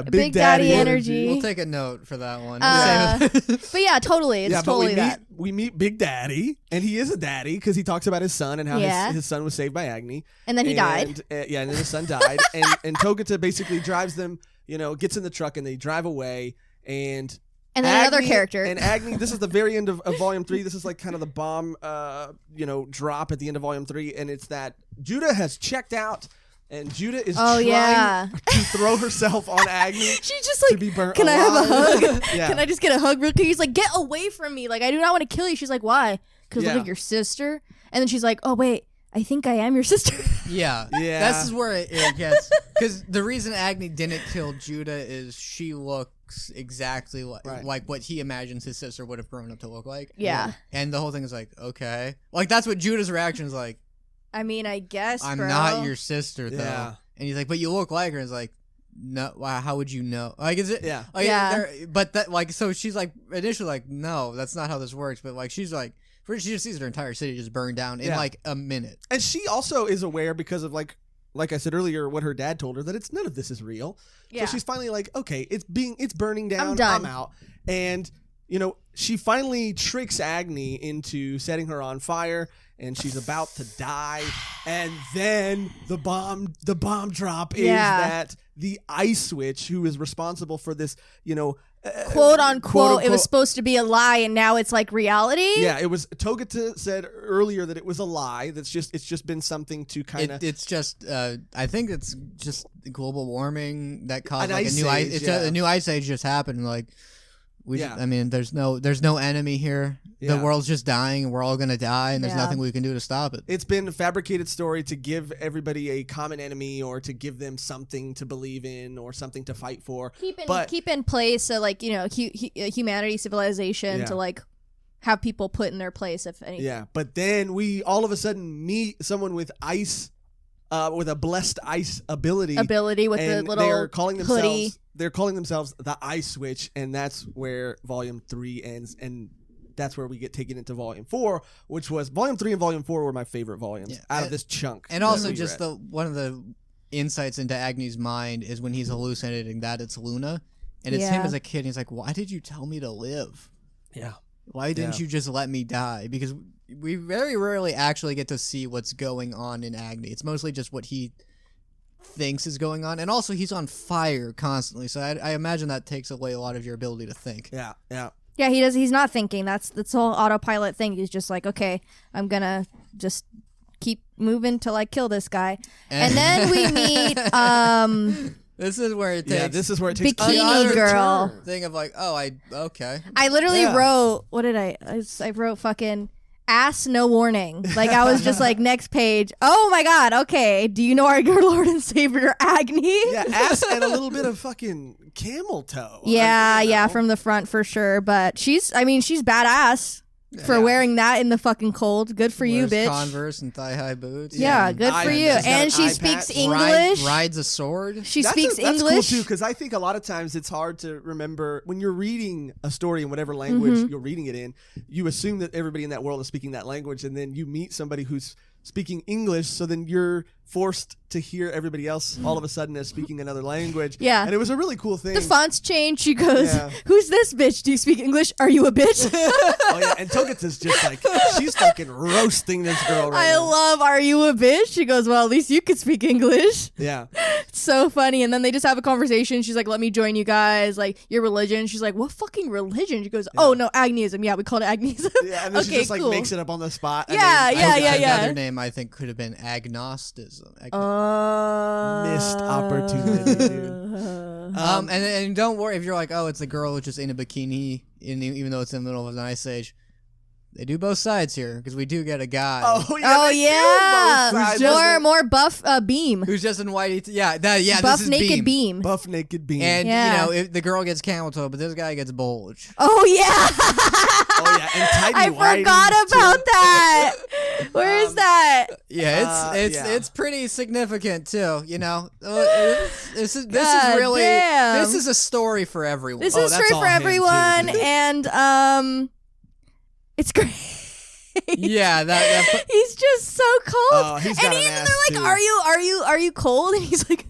Big Daddy energy. We'll take a note for that one. But yeah, totally. It's totally that. We meet Big Daddy, and he is a daddy because he talks about his son and how his son was saved by Agni. And then he died. And then his son died. and Togata basically drives them, gets in the truck and they drive away. And then another character. And Agni, this is the very end of volume 3. This is like kind of the bomb, drop at the end of volume 3. And it's that Judah has checked out. And Judah is trying to throw herself on Agni. She's just like, to be burnt can alive. I have a hug? Can I just get a hug real quick? He's like, get away from me. Like, I do not want to kill you. She's like, why? Because look like your sister. And then she's like, oh, wait, I think I am your sister. Yeah. This is where it gets. Because the reason Agni didn't kill Judah is she looks exactly like what he imagines his sister would have grown up to look like. Yeah. And the whole thing is like, okay. Like, that's what Judah's reaction is like. I mean, I guess, I'm not your sister, though. Yeah. And he's like, but you look like her. And it's like, no, how would you know? Like, is it? Yeah. Like, but that, like, so she's like, initially like, no, that's not how this works. But like, she's like, first she just sees her entire city just burn down in like a minute. And she also is aware because of like I said earlier, what her dad told her, that it's none of this is real. Yeah. So she's finally like, okay, it's burning down. I'm done. I'm out. And, she finally tricks Agni into setting her on fire. and she's about to die, and then the bomb drop is that the ice switch, who is responsible for this, quote unquote, it was supposed to be a lie, and now it's like reality. Yeah, it was. Togata said earlier that it was a lie. It's just been something to kind of. It's just. I think it's just global warming that caused a new ice age just happened. Like, I mean, there's no enemy here. Yeah. The world's just dying, and we're all gonna die, and there's nothing we can do to stop it. It's been a fabricated story to give everybody a common enemy, or to give them something to believe in, or something to fight for. Keep in place, so like humanity, civilization, to like have people put in their place, if anything. Yeah, but then we all of a sudden meet someone with ice, with a blessed ice ability with the little hoodie. They're calling themselves the Ice Switch, and that's where Volume 3 ends, and that's where we get taken into Volume 4, which was Volume 3 and Volume 4 were my favorite volumes out of this chunk. And also just one of the insights into Agni's mind is when he's hallucinating that it's Luna, and it's him as a kid, and he's like, why did you tell me to live? Yeah. Why didn't you just let me die? Because we very rarely actually get to see what's going on in Agni. It's mostly just what he thinks is going on, and also he's on fire constantly, so I imagine that takes away a lot of your ability to think. Yeah, he's not thinking. That's the whole autopilot thing. He's just like, okay, I'm gonna just keep moving till I kill this guy, and then we meet this is where it takes Bikini Girl thing of like, okay. I literally wrote, what did I wrote fucking ass no warning. Like, I was just like, next page, oh my god, okay, do you know our good Lord and Savior Agni? Yeah, ass and a little bit of fucking camel toe. Yeah, from the front for sure, but she's badass for wearing that in the fucking cold. Good for you, bitch. Converse and thigh-high boots. Yeah, good for you. And she speaks English. Rides a sword. She speaks English. That's cool too, because I think a lot of times it's hard to remember when you're reading a story in whatever language you're reading it in. You assume that everybody in that world is speaking that language, and then you meet somebody who's speaking English, so then you're forced to hear everybody else all of a sudden as speaking another language. Yeah. And it was a really cool thing. The fonts change. She goes, who's this bitch? Do you speak English? Are you a bitch? Oh, yeah. And Togata's just like, she's fucking roasting this girl right now. I love, are you a bitch? She goes, well, at least you could speak English. Yeah. It's so funny. And then they just have a conversation. She's like, let me join you guys. Like, your religion. She's like, what fucking religion? She goes, oh, no, Agnism. Yeah, we called it Agnism. Yeah, and then she just like makes it up on the spot. Yeah. Another name I think could have been agnosticism. Missed opportunity, dude. And don't worry if you're like, oh, it's a girl just in a bikini, even though it's in the middle of an ice age. They do both sides here, because we do get a guy. Oh yeah, more buff Beam, who's just in white. Buff this is naked Beam. Buff naked Beam. And if the girl gets camel toe, but this guy gets bulge. Oh yeah. And tidy I forgot about that. Where is that? Yeah, it's pretty significant too. You know, this is a story for everyone. This is a story for everyone, and it's great. Yeah, that he's just so cold. Oh, he's got and an ass they're like, too. "Are you cold?" And he's like,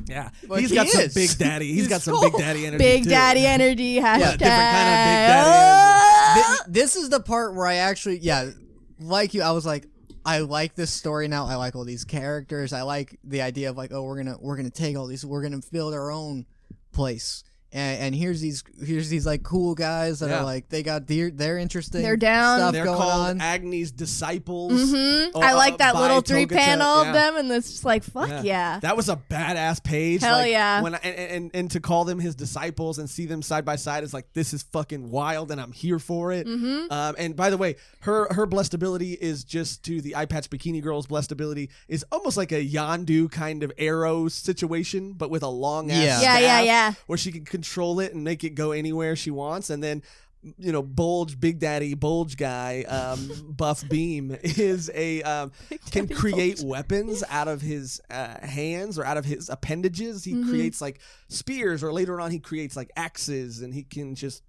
"Yeah, well, he's got some big daddy. He's got some big daddy energy. Big daddy energy. Hashtag. Yeah, different kind of big daddy energy." This is the part where I actually, like you, I was like, I like this story now. I like all these characters. I like the idea of like, oh, we're gonna take all these, we're gonna build our own place. And here's these like cool guys that are like, they got their interesting They're down. stuff They're going called on. Agni's disciples. I like that little 3-panel of them, and it's just like, fuck yeah. That was a badass page. Hell yeah. When and to call them his disciples and see them side by side is like, this is fucking wild, and I'm here for it. And by the way, her blessed ability is just to the eye patch bikini girl's blessed ability is almost like a Yondu kind of arrow situation, but with a long ass staff where she can control it and make it go anywhere she wants. And then Big Daddy Bulge guy, Buff Beam is can create weapons out of his hands or out of his appendages. He creates like spears, or later on he creates like axes, and he can just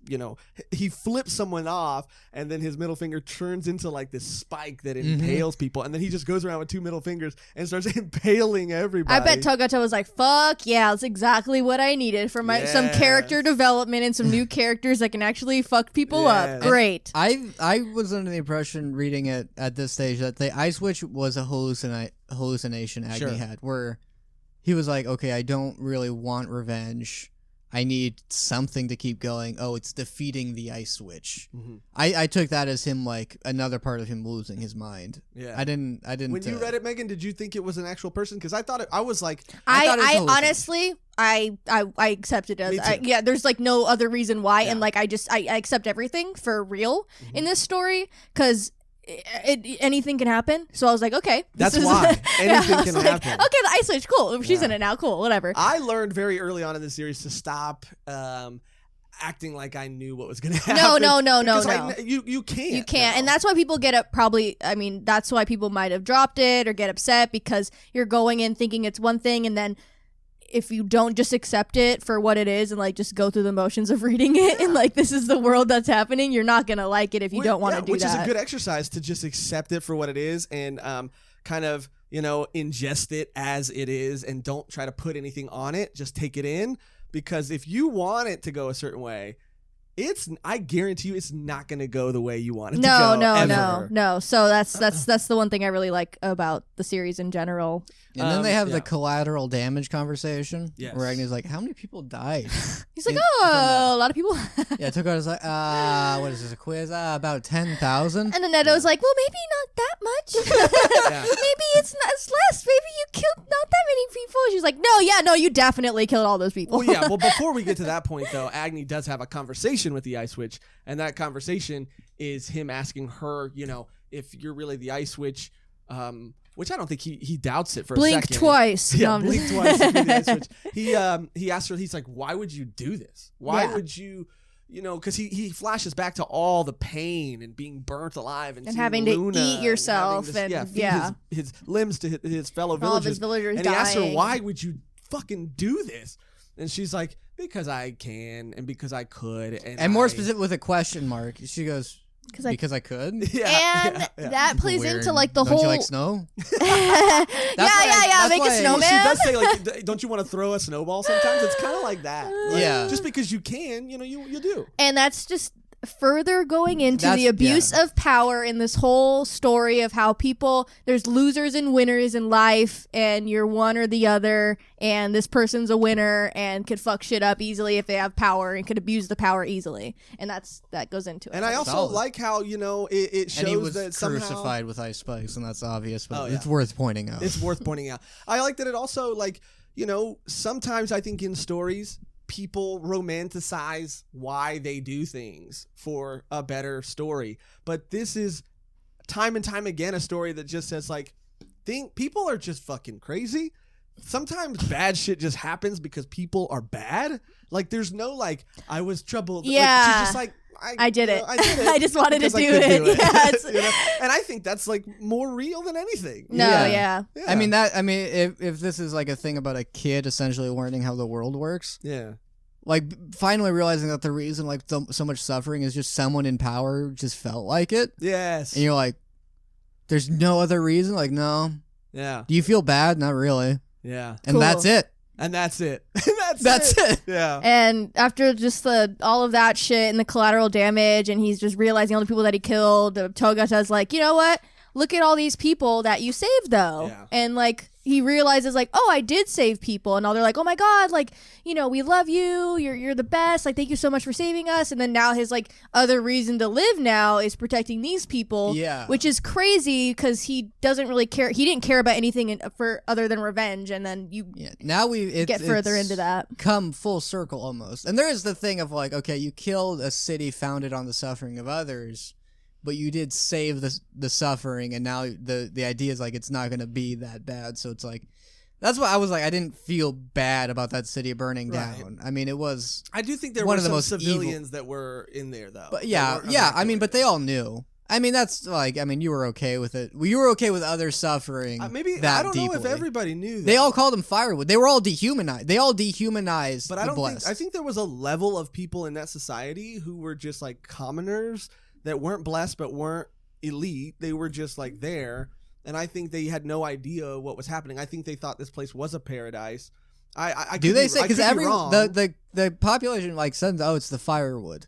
he flips someone off, and then his middle finger turns into like this spike that impales people, and then he just goes around with 2 middle fingers and starts impaling everybody. I bet Togata was like, fuck yeah, that's exactly what I needed for some character development and some new characters that can actually fuck fucked people up. Great. I was under the impression reading it at this stage that the ice witch was a hallucination Agni had, where he was like, okay, I don't really want revenge. I need something to keep going. Oh, it's defeating the ice witch. Mm-hmm. I took that as him, like, another part of him losing his mind. Yeah. I didn't. When you read it, Megan, did you think it was an actual person? Because I thought it. I was like, I honestly, I accepted it as, there's like no other reason why. Yeah. And like, I accept everything for real in this story. Because anything can happen, so I was like, okay, that's why anything can happen. Okay, the ice witch, cool. She's in it now, cool, whatever. I learned very early on in the series to stop acting like I knew what was going to happen. No. You can't. You can't, and that's why people get up. Probably, I mean, that's why people might have dropped it or get upset because you're going in thinking it's one thing, and then if you don't just accept it for what it is and like just go through the motions of reading it and like this is the world that's happening, you're not gonna like it if you don't want to do which that. Which is a good exercise to just accept it for what it is and kind of, you know, ingest it as it is and don't try to put anything on it. Just take it in, because if you want it to go a certain way, I guarantee you it's not going to go the way you want it to go. No. So that's the one thing I really like about the series in general. And then they have the collateral damage conversation where Agni's like, how many people died? He's like, a lot of people. Yeah, Tokota's like, what is this, a quiz? About 10,000. And then Neto's like, well, maybe not that much. Maybe it's less. Maybe you killed not that many people. She's like, no, you definitely killed all those people. Well, before we get to that point, though, Agni does have a conversation with the Ice Witch, and that conversation is him asking her, you know, if you're really the Ice Witch, which I don't think he doubts it for a second. Blink twice. Yeah, blink twice. If you're the Ice Witch. He asked her, he's like, why would you do this? Why would you, you know, because he flashes back to all the pain and being burnt alive and having Luna to eat yourself feed his limbs to his fellow villagers. All of his villagers and dying. He asked her, why would you fucking do this? And she's like, because I can and because I could. And more specific with a question mark. She goes, because I could. Yeah. And that plays weird. Into like the Don't whole. You like snow? Make a snowman. She does say like, don't you want to throw a snowball sometimes? It's kind of like that. Like, just because you can, you know, you do. And that's just further going into the abuse of power in this whole story of how there's losers and winners in life, and you're one or the other, and this person's a winner and could fuck shit up easily if they have power and could abuse the power easily, and that goes into it. And I also like how, you know, it shows and he was that crucified with ice spikes, and that's obvious, but it's worth pointing out. It's worth pointing out. I like that it also, like, you know, sometimes I think in stories people romanticize why they do things for a better story, but this is time and time again a story that just says like, people are just fucking crazy. Sometimes bad shit just happens because people are bad. Like there's no like, I was troubled. Yeah, like, she's just like, I did it. I just wanted to do it. Yeah, you know? And I think that's like more real than anything. Yeah. I mean if this is like a thing about a kid essentially learning how the world works. Yeah. Like finally realizing that the reason like so much suffering is just someone in power just felt like it. Yes. And you're like, there's no other reason. Like, no. Yeah. Do you feel bad? Not really. Yeah. And that's it. And that's it. That's it. Yeah. And after just all of that shit and the collateral damage, and he's just realizing all the people that he killed, Togata's like, you know what? Look at all these people that you saved, though. Yeah. And like he realizes, like, oh, I did save people, and all they're like, oh my god, like, you know, we love you. You're the best. Like, thank you so much for saving us. And then now his like other reason to live now is protecting these people. Yeah. Which is crazy because he doesn't really care. He didn't care about anything for other than revenge. And then you now get further into that. Come full circle almost. And there is the thing of like, okay, you killed a city founded on the suffering of others, but you did save the suffering, and now the idea is like it's not going to be that bad. So it's like, that's why I was like, I didn't feel bad about that city burning down. I mean, it was. I do think there one were of the some most civilians that were in there, though. But I mean, but they all knew. I mean, that's like, I mean, you were okay with it. You were okay with other suffering. Maybe that I don't deeply. know if everybody knew that. They all called them firewood. They were all dehumanized. They all dehumanized. But I think there was a level of people in that society who were just like commoners that weren't blessed but weren't elite. They were just like there, and I think they had no idea what was happening. I think they thought this place was a paradise. I do they say, because the population like says, oh, it's the firewood.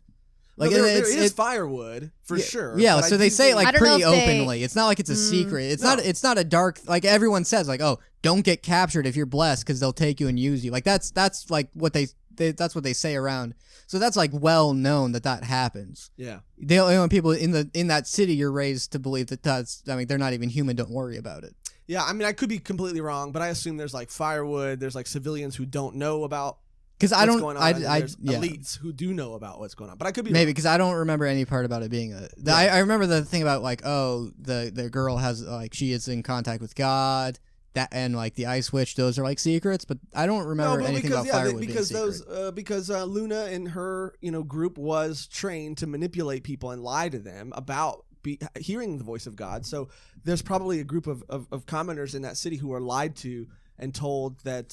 Like there is firewood for sure. Yeah, so they say it like pretty openly. It's not like it's a secret. It's not a dark, like everyone says, like, oh, don't get captured if you're blessed because they'll take you and use you. Like that's like what that's what they say around. So that's like well known that happens. Yeah. People in that city, you're raised to believe they're not even human. Don't worry about it. Yeah, I mean, I could be completely wrong, but I assume there's like firewood. There's like civilians who don't know about what's going on. There's elites who do know about what's going on, but I could be maybe wrong. because I don't remember any part about it being I remember the thing about like, oh, the girl has like she is in contact with God. That and like the ice witch, those are like secrets, but I don't remember anything about firewood being secret. Because Luna and her group was trained to manipulate people and lie to them about hearing the voice of God. So there's probably a group of commoners in that city who are lied to and told that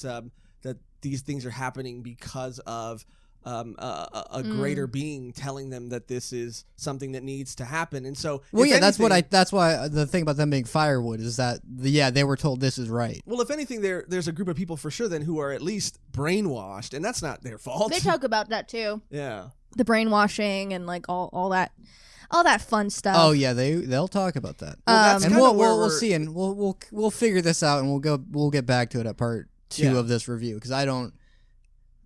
that these things are happening because of a greater being telling them that this is something that needs to happen. And so that's why the thing about them being firewood is that they were told this is right. Well, if anything, there's a group of people for sure then who are at least brainwashed, and that's not their fault. They talk about that too. Yeah, the brainwashing and like all that fun stuff. Oh yeah, they'll talk about that. And we'll see, and we'll figure this out, and we'll get back to it at part 2 of this review, because I don't.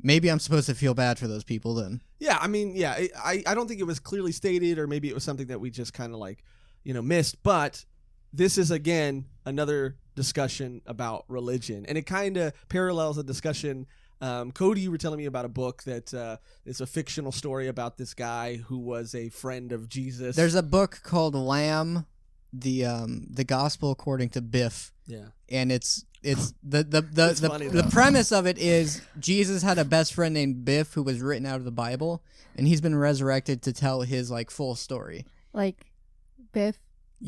Maybe I'm supposed to feel bad for those people then. Yeah, I mean, I don't think it was clearly stated, or maybe it was something that we just kind of like, missed. But this is, again, another discussion about religion. And it kind of parallels a discussion. Cody, you were telling me about a book that is a fictional story about this guy who was a friend of Jesus. There's a book called Lamb, the Gospel According to Biff. Yeah. And it's the premise of it is Jesus had a best friend named Biff who was written out of the Bible, and he's been resurrected to tell his like full story. Like Biff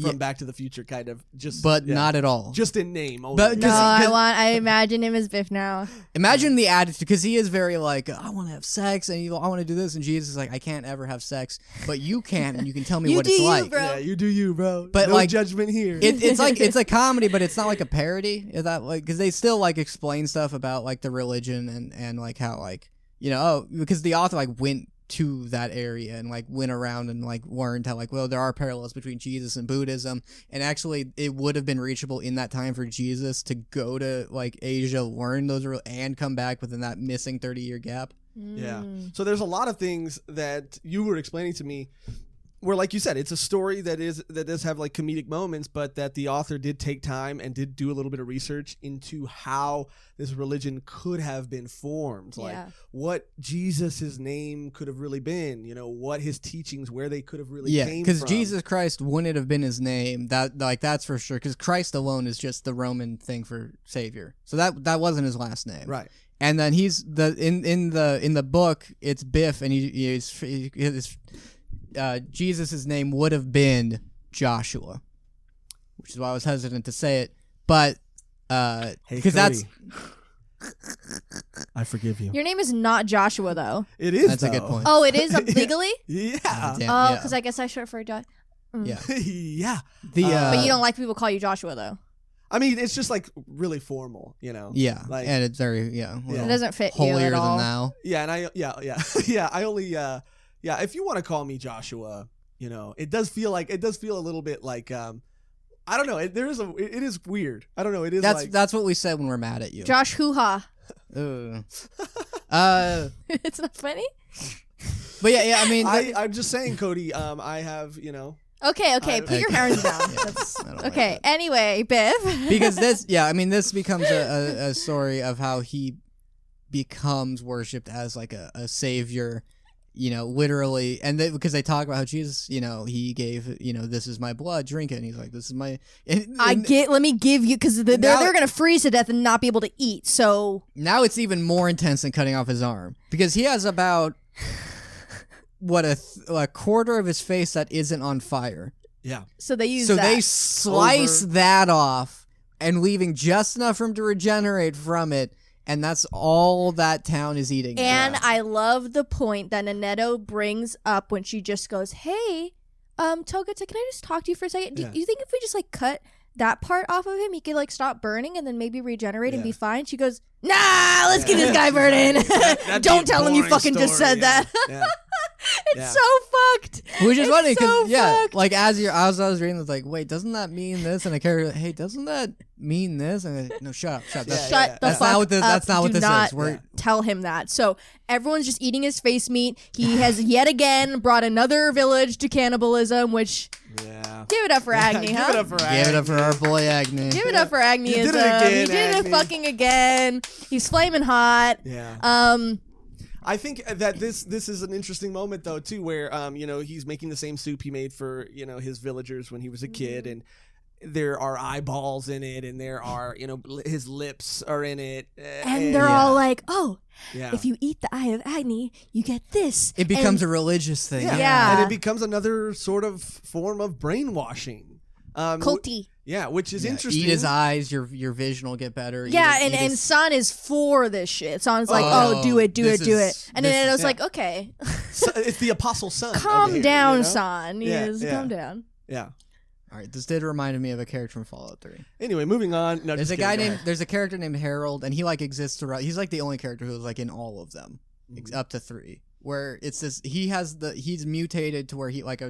from Back to the Future, kind of, but not at all. Just in name only. But I imagine him as Biff now. Imagine the attitude, because he is very like, I want to have sex and I want to do this, and Jesus is like, I can't ever have sex, but you can, and you can tell me what it's like. Bro. Yeah, you do you, bro. But no like judgment here. It's like it's a comedy, but it's not like a parody. Is that like, because they still like explain stuff about like the religion and like how like because the author like went to that area and like went around and like learned how like, well, there are parallels between Jesus and Buddhism, and actually it would have been reachable in that time for Jesus to go to like Asia, learn those and come back within that missing 30-year gap. Yeah. So there's a lot of things that you were explaining to me where, like you said, it's a story that does have like comedic moments, but that the author did take time and did do a little bit of research into how this religion could have been formed, like what Jesus's name could have really been, what his teachings, where they could have really came from. Yeah, because Jesus Christ wouldn't have been his name. That's for sure. Because Christ alone is just the Roman thing for Savior. So that wasn't his last name, right? And then he's in the book, it's Biff, and he's Jesus' name would have been Joshua, which is why I was hesitant to say it, but because that's I forgive you. Your name is not Joshua, though. It is. That's a good point. Oh, it is legally. Yeah. Oh, because I guess I short for Josh. Yeah. Yeah. But you don't like people call you Joshua, though. I mean, it's just like really formal, Yeah, like, and it's very it doesn't fit you holier at all. than thou. Yeah, and I only if you want to call me Joshua, it does feel a little bit like I don't know. It is weird. I don't know. It is. That's what we said when we're mad at you. Josh hoo-ha. It's not funny. But yeah. I mean, I'm just saying, Cody. I have Okay. Put your hands down. Okay. Anyway, Biff. Because this becomes a story of how he becomes worshipped as like a savior. Literally, and because they talk about how Jesus, he gave, this is my blood, drink it, and he's like, this is my. Let me give you, because they're gonna freeze to death and not be able to eat. So now it's even more intense than cutting off his arm, because he has about a quarter of his face that isn't on fire. Yeah. So they they slice that off, and leaving just enough for him to regenerate from it. And that's all that town is eating. And I love the point that Nanetto brings up when she just goes, hey, Toguta, can I just talk to you for a second? Do you think if we just like cut that part off of him, he could like stop burning and then maybe regenerate and be fine? She goes, nah, let's get this guy burning. Don't tell him you fucking just said that. Yeah. It's so fucked. Which is funny because fucked. like as I was reading, it's like, wait, doesn't that mean this? And I carry, hey, doesn't that mean this? And no, shut up. Shut the That's fuck not what this. up. That's not what Do this not is. tell him that. So everyone's just eating his face meat. He has yet again brought another village to cannibalism, which. Yeah. Give it up for Agni, huh? Give it up for Agni. Give it up for our boy Agni. Give it up for Agni. You did it again, He did Agni. it fucking again. He's flaming hot. Yeah. I think that this is an interesting moment though too, where he's making the same soup he made for his villagers when he was a kid, and there are eyeballs in it, and there are his lips are in it, and they're all like, oh, yeah. if you eat the eye of Agni, you get this. It becomes a religious thing. Yeah. And it becomes another sort of form of brainwashing. Culty. Yeah, which is interesting. Eat his eyes, your vision will get better. Yeah, and San is for this shit. San's like, do it. And then it was like, okay. So it's the apostle son. Calm here, down, San. Calm down. Yeah. All right, this did remind me of a character from Fallout 3. Anyway, moving on. No, there's just a guy kidding, named. There's a character named Harold, and he like exists throughout. He's like the only character who's like in all of them, up to 3. Where it's this. He's mutated to where he like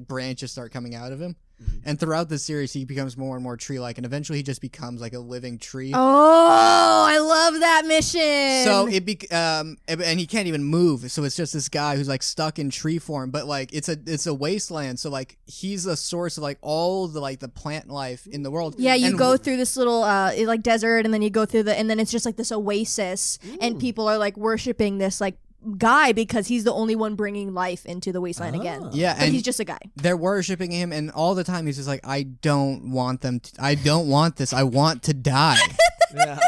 branches start coming out of him, and throughout the series he becomes more and more tree-like, and eventually he just becomes like a living tree. Oh, I love that mission. So and he can't even move. So it's just this guy who's like stuck in tree form, but like it's a wasteland. So like he's the source of like all the like the plant life in the world. Yeah, you go through this little like desert, and then you go through and then it's just like this oasis, and people are like worshiping this like guy because he's the only one bringing life into the wasteland again. Yeah, but and he's just a guy. They're worshiping him, and all the time he's just like, I don't want I don't want this. I want to die. Yeah.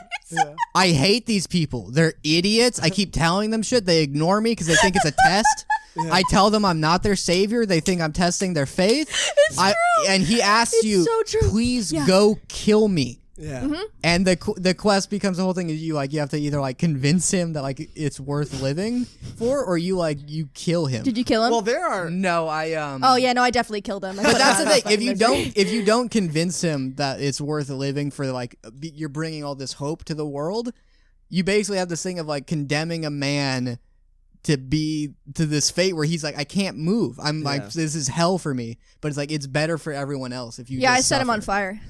I hate these people. They're idiots. I keep telling them shit. They ignore me because they think it's a test. Yeah. I tell them I'm not their savior. They think I'm testing their faith. It's true. And he asks you, please go kill me. Yeah. And the quest becomes the whole thing is you have to either like convince him that like it's worth living for, or you kill him. Did you kill him? Well, there are no, Oh yeah, no, I definitely killed him. But that's the thing. If you don't convince him that it's worth living for, like you're bringing all this hope to the world, you basically have this thing of like condemning a man to this fate where he's like, I can't move. I'm like, this is hell for me. But it's like it's better for everyone else if you. Yeah, I set him on fire.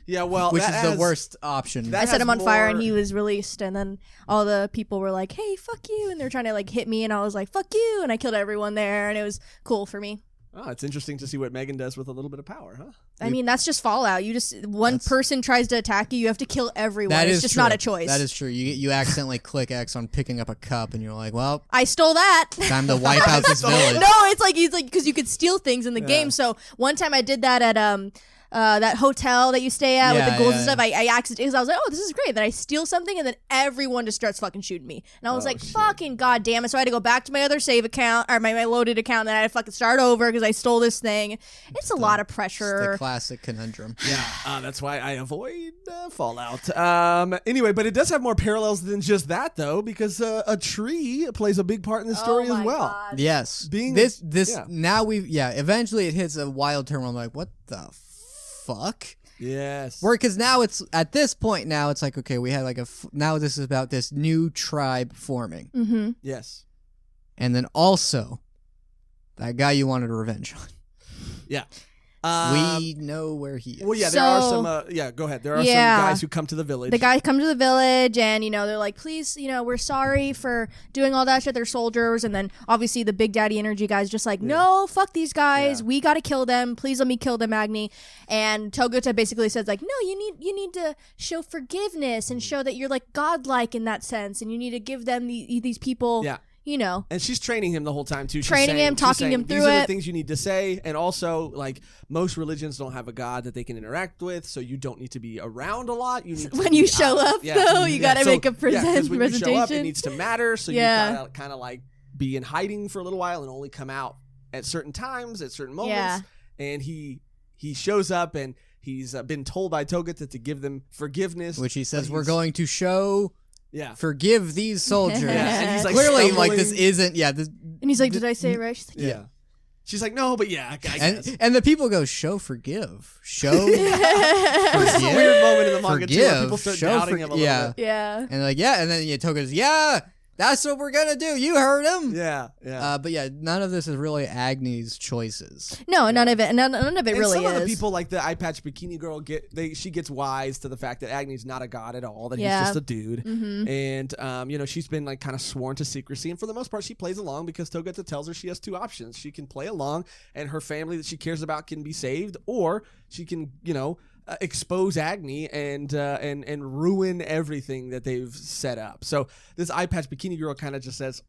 Yeah, well, which is the worst option. I set him on fire and he was released, and then all the people were like, "Hey, fuck you!" and they're trying to like hit me, and I was like, "Fuck you!" and I killed everyone there, and it was cool for me. Oh, it's interesting to see what Megan does with a little bit of power, huh? I mean, that's just Fallout. You just one person tries to attack you, you have to kill everyone. It's just true. not a choice. That is true. You accidentally click X on picking up a cup, and you're like, well, I stole that. Time to wipe out this village. No, it's like because you could steal things in the game. So one time I did that at that hotel that you stay at with the ghouls and stuff. I accidentally, I was like, oh, this is great. Then I steal something, and then everyone just starts fucking shooting me. And I was like, fucking goddamn it. So I had to go back to my other save account, or my loaded account, and then I had to fucking start over because I stole this thing. It's a lot of pressure. It's the classic conundrum. Yeah, that's why I avoid Fallout. Anyway, but it does have more parallels than just that, though, because a tree plays a big part in the story as well. God. Yes. Now eventually it hits a wild turn where I'm like, what the fuck? Yes. Because now it's at this point now it's like, okay, we had like now this is about this new tribe forming. Mm-hmm. Yes. And then also that guy you wanted revenge on. Yeah. We know where he is. Well, yeah, there are some. Go ahead. There are some guys who come to the village. The guys come to the village, and they're like, "Please, we're sorry for doing all that shit. They're soldiers." And then obviously the Big Daddy Energy guys just like, "No, fuck these guys. We gotta kill them. Please let me kill them, Agni." And Togota basically says like, "No, you need to show forgiveness and show that you're like godlike in that sense, and you need to give them these people." Yeah. And she's training him the whole time too. Talking him through these are the things you need to say, and also like most religions don't have a god that they can interact with, so you don't need to be around a lot. You need when you show up though, you gotta make a presentation. When you show up, it needs to matter. So you gotta kind of like be in hiding for a little while and only come out at certain times, at certain moments. Yeah. And he shows up and he's been told by Togata to give them forgiveness, which he says we're going to show. Yeah. Forgive these soldiers. And he's like clearly like this isn't and he's like, did I say it right? She's like, yeah. She's like, no, but I guess. And the people go, forgive. Show forgive. It's a weird moment in the manga forgive. too where people start doubting him a little bit. Yeah. And like, and then Toga's That's what we're gonna do. You heard him. Yeah. But yeah, none of this is really Agni's choices. No, none of it. None of it And really some is. of the people, like the eye patch bikini girl, she gets wise to the fact that Agni's not a god at all. That he's just a dude. And she's been like kind of sworn to secrecy. And for the most part, she plays along because Togata tells her she has two options. She can play along, and her family that she cares about can be saved, or she can, expose Agni and ruin everything that they've set up. So this eye patch bikini girl kind of just says,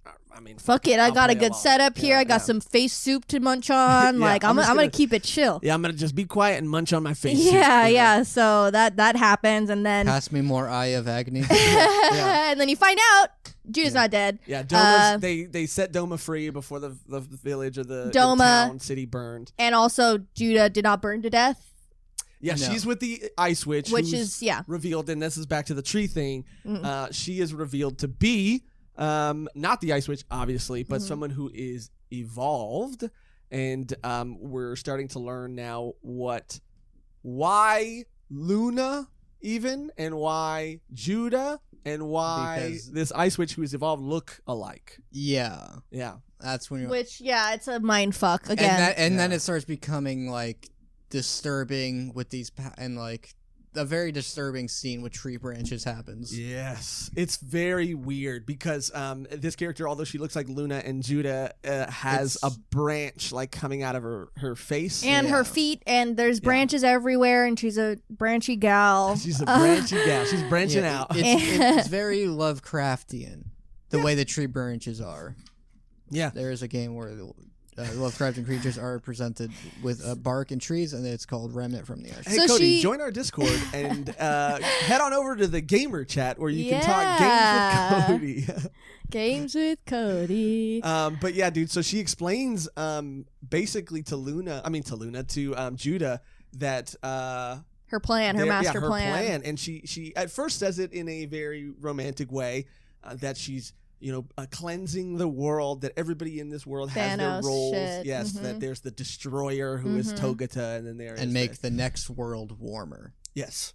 fuck it, I got a play good along. setup here. I got some face soup to munch on. Yeah, like I'm gonna keep it chill. Yeah, I'm gonna just be quiet and munch on my face. Yeah. So that happens, and then Pass me more Eye of Agni. and then you find out Judah's not dead. Yeah, Doma's, they set Doma free before the village or the town city burned. And also Judah did not burn to death. Yeah, No. she's with the Ice Witch, Which who's is revealed, and this is back to the tree thing. She is revealed to be not the Ice Witch, obviously, but someone who is evolved, and we're starting to learn now why Luna even, and why Judah, and why Because- this Ice Witch who is evolved look alike. Yeah, Yeah. that's when. Which it's a mind fuck again. And then it starts becoming like disturbing with these and like a very disturbing scene with tree branches happens. Yes, it's very weird because this character, although she looks like Luna and Judah, has a branch like coming out of her face and her feet, and there's branches everywhere, and she's a branchy gal. She's a branchy gal. She's branching out. It's very Lovecraftian the way the tree branches are. Yeah, There is a game where Lovecraftian creatures are presented with bark and trees, and it's called Remnant from the Ashes. Hey So Cody, join our Discord and head on over to the gamer chat where you can talk games with Cody. Games with Cody. But yeah, dude. So she explains basically to Judah that Her plan, her master plan. and she at first says it in a very romantic way that she's cleansing the world, that everybody in this world has their roles. Shit. Yes, that there's the destroyer who is Togata, and then there is make the next world warmer. yes.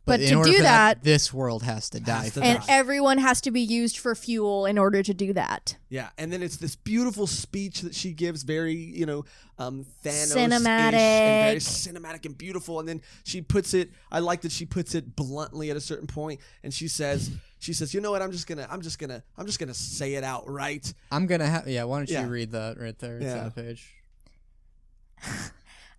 But in to order do for that, this world has to die. and everyone has to be used for fuel in order to do that. Yeah, and then it's this beautiful speech that she gives, very, Thanos Cinematic. and very cinematic and beautiful. And then she puts it. I like that she puts it bluntly at a certain point, and she says, you know what? I'm just gonna say it outright. I'm gonna have. Yeah, why don't you read that right there? It's Yeah. that page.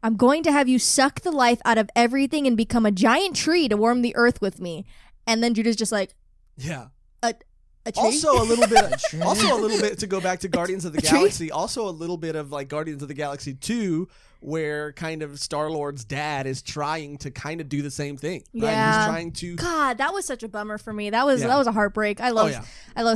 I'm going to have you suck the life out of everything and become a giant tree to warm the earth with me. And then Judah's just like, Yeah. a tree? Also a little bit to go back to Guardians of the Galaxy. Also a little bit of like Guardians of the Galaxy 2, where kind of Star-Lord's dad is trying to kind of do the same thing. Right? Yeah. He's trying to. God, that was such a bummer for me. That was a heartbreak. I love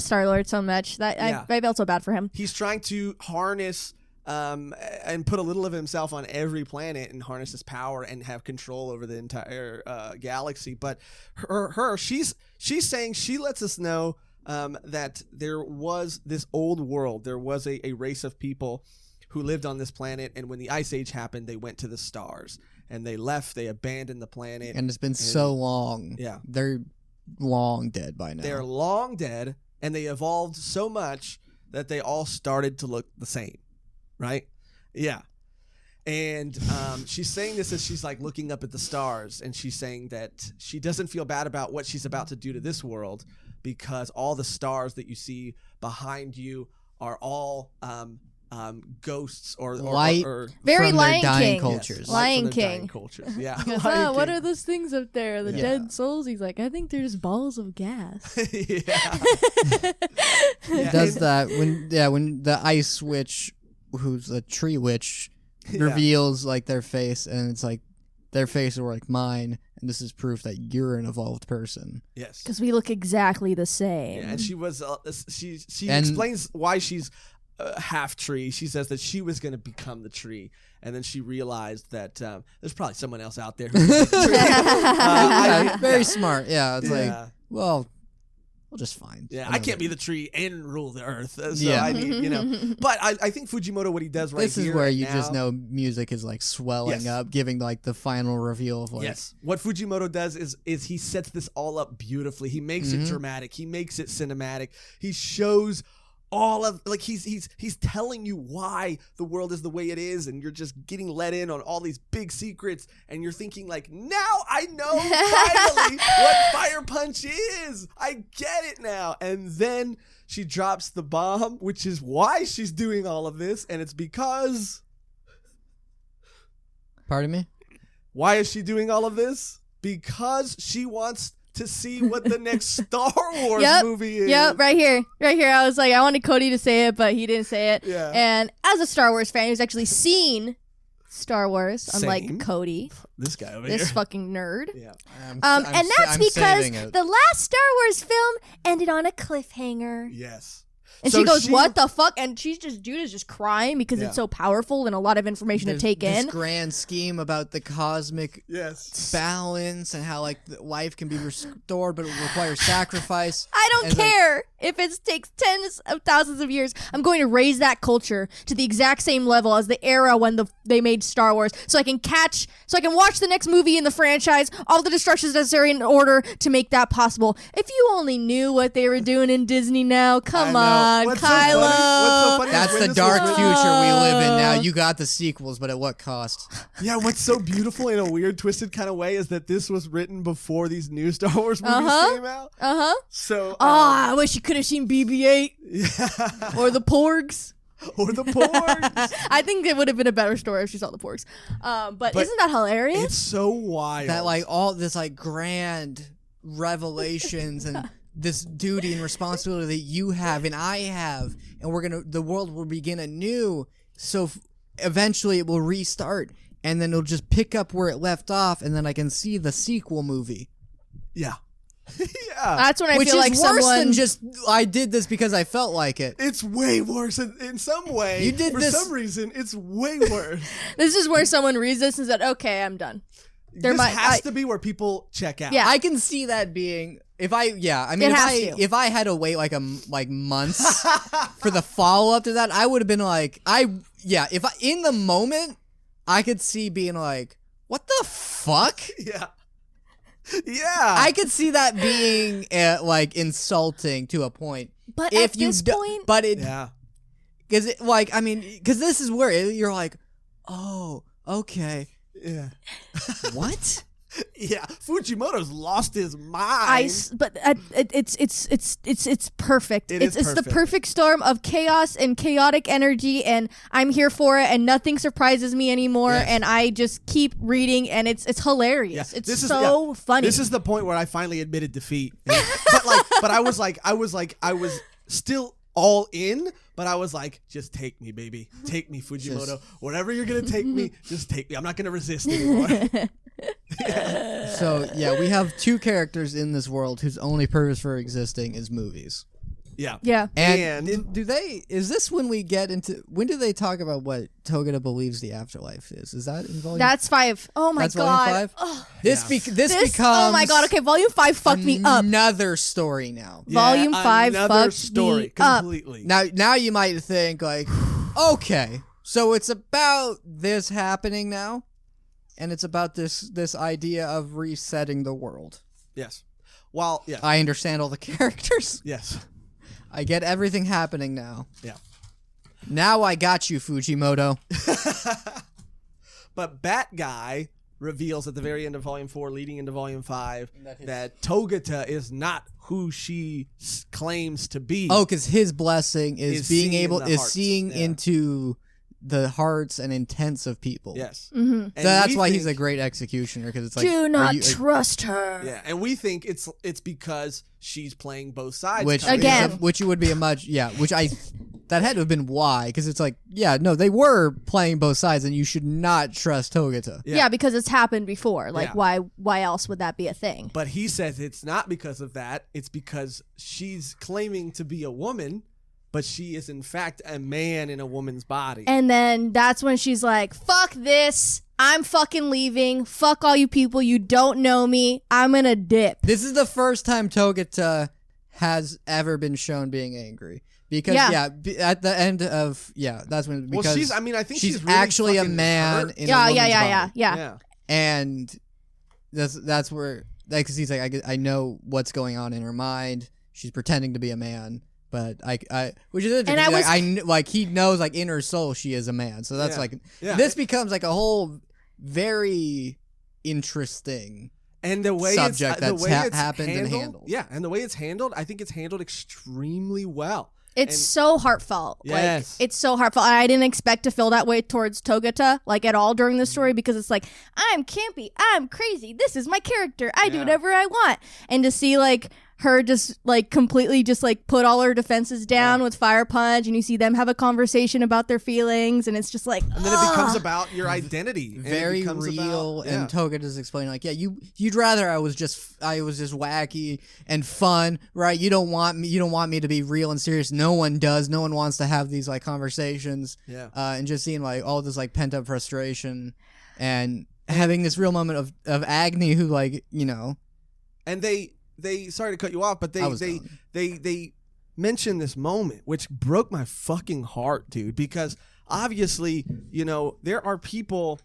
Star-Lord so much. I felt so bad for him. He's trying to harness and put a little of himself on every planet and harness his power and have control over the entire galaxy. But she's saying, she lets us know that there was this old world. There was a race of people who lived on this planet, and when the Ice Age happened, they went to the stars and they left. They abandoned the planet, And it's been so long. Yeah. They're long dead by now. they're long dead, and they evolved so much that they all started to look the same. Right? Yeah. And she's saying this as she's like looking up at the stars, and she's saying that she doesn't feel bad about what she's about to do to this world, because all the stars that you see behind you are all ghosts or Light Very from Lion their dying King. cultures. Yes. Lion from their dying King. cultures. Yeah. He goes, Lion what King. are those things up there? The Yeah. dead souls? He's like, I think they're just balls of gas. Yeah. It does that when the Ice Witch, who's a tree witch, reveals like their face, and it's like their faces were like mine, and this is proof that you're an evolved person. Yes. Because we look exactly the same. Yeah, and she was she And- explains why she's half tree. She says that she was going to become the tree, and then she realized that there's probably someone else out there who's the tree. Very smart. Yeah, it's like, well, Well, just fine. Yeah, I can't be the tree and rule the earth. So Yeah. I mean, but I think Fujimoto, what he does right This here is where you now, just know music is like swelling up, giving like the final reveal of like. Yes. What Fujimoto does is he sets this all up beautifully. He makes it dramatic. He makes it cinematic. He shows all of like he's telling you why the world is the way it is, and you're just getting let in on all these big secrets, and you're thinking like, now I know finally what Fire Punch is. I get it now. And then she drops the bomb, which is why she's doing all of this, and it's because. Pardon me? Why is she doing all of this? Because she wants to see what the next Star Wars movie is. Yep, right here. I was like, I wanted Cody to say it, but he didn't say it. Yeah. And as a Star Wars fan who's actually seen Star Wars, unlike Cody, this guy over here. this fucking nerd. Yeah. And that's because the last Star Wars film ended on a cliffhanger. Yes. And So she goes, what the fuck? And Judah's just crying because it's so powerful and a lot of information to take in. This grand scheme about the cosmic Yes. balance and how like the life can be restored, but it requires sacrifice. I don't care if it takes tens of thousands of years. I'm going to raise that culture to the exact same level as the era when they made Star Wars, so I can watch the next movie in the franchise, all the destructions necessary in order to make that possible. If you only knew what they were doing in Disney now, come on. What's so Kylo. What's so funny That's the dark future we live in now. You got the sequels, but at what cost? Yeah, what's so beautiful in a weird, twisted kind of way is that this was written before these new Star Wars movies came out. So, I wish you could have seen BB-8 yeah. or the Porgs. Or the Porgs. I think it would have been a better story if she saw the Porgs. But isn't that hilarious? It's so wild. That like all this like grand revelations and this duty and responsibility that you have and I have, and the world will begin anew. So eventually it will restart, and then it'll just pick up where it left off, and then I can see the sequel movie. Yeah. Yeah. That's when I Which feel is like worse someone than just I did this because I felt like it. It's way worse in some way. You did For this- some reason, it's way worse. This is where someone reads this and said, "Okay, I'm done." This has to be where people check out. Yeah. I can see that being if I had to wait like months for the follow up to that, I would have been like if in the moment I could see being like, what the fuck? Yeah. Yeah. I could see that being like insulting to a point. But if at this point, but it Yeah. because it like I mean because this is where you're like, oh okay, Yeah. what? Yeah. Fujimoto's lost his mind. but it's perfect. It's the perfect. perfect storm of chaos and chaotic energy, and I'm here for it, and nothing surprises me anymore. Yes. And I just keep reading, and it's hilarious. Yeah. It's so funny. This is the point where I finally admitted defeat. But I was still all in, but I was like, just take me, baby. Take me, Fujimoto. Wherever you're going to take me, just take me. I'm not going to resist anymore. So yeah, we have two characters in this world whose only purpose for existing is movies. Yeah. Yeah. And is this when we get into, when do they talk about what Togata believes the afterlife is? Is that in volume? That's 5. Oh my That's god. volume 5? This becomes oh my god. Okay, volume 5 fucked me up. Another story now. Volume 5 another fucked story me up. completely. Now you might think like, okay, so it's about this happening now, and it's about this idea of resetting the world. Yes. Well, yeah. I understand all the characters. Yes. I get everything happening now. Yeah. Now I got you, Fujimoto. But Bat Guy reveals at the very end of Volume 4, leading into Volume 5, that Togata is not who she claims to be. Oh, because his blessing is being seeing able the is hearts. seeing Yeah. into the hearts and intents of people. Yes. Mm-hmm. And That's we why think, he's a great executioner, because it's like, Do not trust her. Yeah, and we think it's because she's playing both sides. which Again. which would be a much that had to have been why, because it's like, yeah, no, they were playing both sides, and you should not trust Togata. Yeah. Yeah, because it's happened before. Like, Yeah. why else would that be a thing? But he says it's not because of that. It's because she's claiming to be a woman, but she is in fact a man in a woman's body. And then that's when she's like, fuck this. I'm fucking leaving. Fuck all you people. You don't know me. I'm gonna dip. This is the first time Togata has ever been shown being angry. Because at the end of that's when because she's. I mean, I think she's really actually a man hurt. in a woman's body. Yeah. And that's where because he's like I know what's going on in her mind. She's pretending to be a man, but I which is interesting. Like he knows like in her soul she is a man. So that's this becomes like a whole very interesting. And the way subject it's happened and handled. Yeah, and the way it's handled, I think it's handled extremely well. It's so heartfelt. Yes. Like, it's so heartfelt. I didn't expect to feel that way towards Togata, like, at all during the story, because it's like, I'm campy, I'm crazy, this is my character, I do whatever I want. And to see, like, her just, like, completely just, like, put all her defenses down with Fire Punch, and you see them have a conversation about their feelings, and it's just like, and then it becomes about your identity. Very real, and Togata's explaining, like, you'd rather I was just wacky and fun, right? You don't want me to be real and serious. No one does. No one wants to have these, like, conversations. Yeah. And just seeing, like, all this, like, pent-up frustration, and having this real moment of Agni, who, like, and they sorry to cut you off, but they mentioned this moment, which broke my fucking heart, dude, because obviously, there are people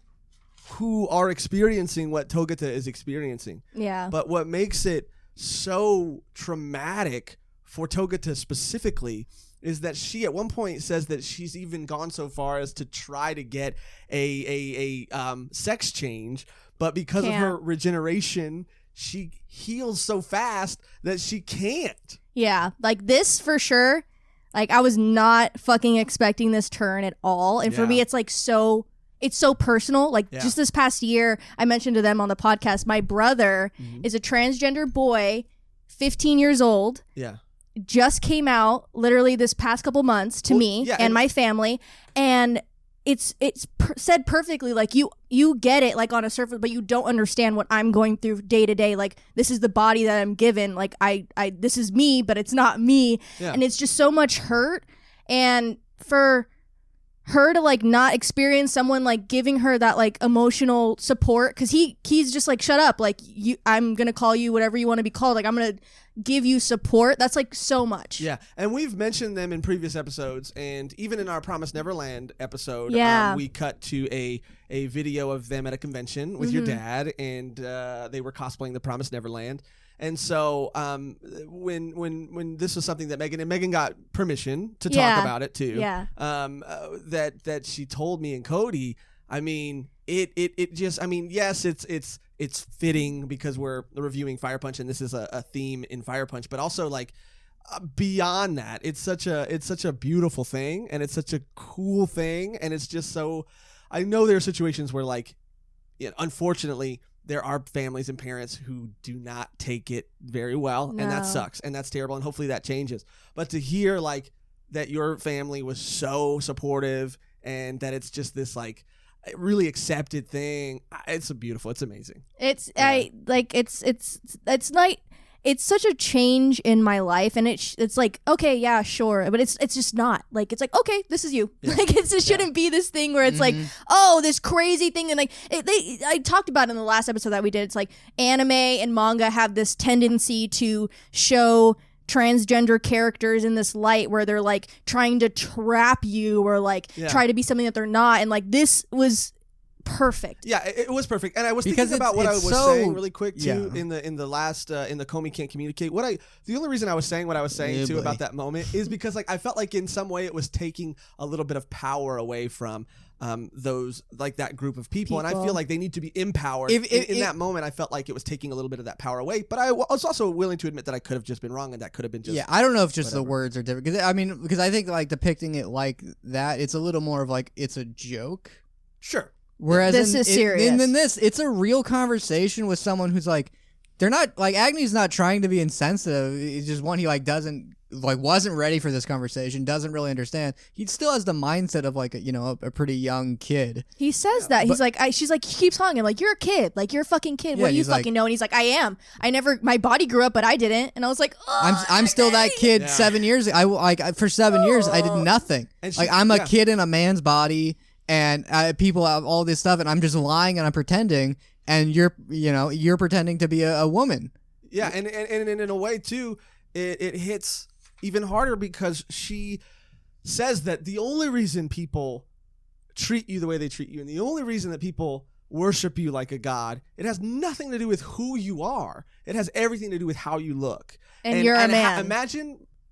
who are experiencing what Togata is experiencing. Yeah. But what makes it so traumatic for Togata specifically is that she at one point says that she's even gone so far as to try to get a sex change, but because of her regeneration, she heals so fast that she can't. Yeah, like this for sure. Like I was not fucking expecting this turn at all. And for me, it's like it's so personal. Like just this past year, I mentioned to them on the podcast, my brother is a transgender boy, 15 years old. Yeah. Just came out literally this past couple months to me and my family. And it's said perfectly, like you get it, like on a surface, but you don't understand what I'm going through day to day. Like this is the body that I'm given. Like I this is me, but it's not me. Yeah. And it's just so much hurt. And for her to like not experience someone like giving her that like emotional support, because he's just like, shut up, like I'm gonna call you whatever you want to be called, like I'm gonna give you support. That's like so much. Yeah, and we've mentioned them in previous episodes, and even in our Promised Neverland episode, we cut to a video of them at a convention with your dad, and they were cosplaying the Promised Neverland. And so when this was something that Megan got permission to talk about it too. Yeah. That she told me and Cody, I mean, it just, I mean, yes, it's fitting because we're reviewing Fire Punch and this is a theme in Fire Punch, but also like beyond that, it's such a beautiful thing, and it's such a cool thing, and it's just so, I know there are situations where like, unfortunately, there are families and parents who do not take it very well, and that sucks, and that's terrible, and hopefully that changes. But to hear like that your family was so supportive, and that it's just this like really accepted thing, it's beautiful, it's amazing. It's it's like it's such a change in my life, and it's like, okay, yeah, sure, but it's just not like, it's like, okay, this is you. Like it shouldn't be this thing where it's like, oh, this crazy thing. And like I talked about in the last episode that we did, it's like anime and manga have this tendency to show transgender characters in this light where they're like trying to trap you or like try to be something that they're not, and like this was perfect. Yeah, it was perfect. And I was thinking about what I was saying really quick too in the last in the Comey Can't Communicate. The only reason I was saying what I was saying too about that moment is because like I felt like in some way it was taking a little bit of power away from those, like that group of people, and I feel like they need to be empowered. In that moment, I felt like it was taking a little bit of that power away, but I was also willing to admit that I could have just been wrong, and that could have been just I don't know if just the words are different, because I think like depicting it like that, it's a little more of like it's a joke. Sure. Whereas this is serious. And then it's a real conversation with someone who's like, they're not like, Agni's not trying to be insensitive. It's just one, he like wasn't ready for this conversation, doesn't really understand. He still has the mindset of like a pretty young kid. He says that he's like, she's like, he keeps calling him like, you're a kid, like you're a fucking kid. What do you fucking know? And he's like, I am. My body grew up, but I didn't. And I was like, I'm still that kid. 7 years. For 7 years I did nothing. Like I'm a kid in a man's body. And people have all this stuff, and I'm just lying and I'm pretending, and you're pretending to be a woman. Yeah, and in a way too, it hits even harder because she says that the only reason people treat you the way they treat you and the only reason that people worship you like a god, it has nothing to do with who you are. It has everything to do with how you look. And you're a man.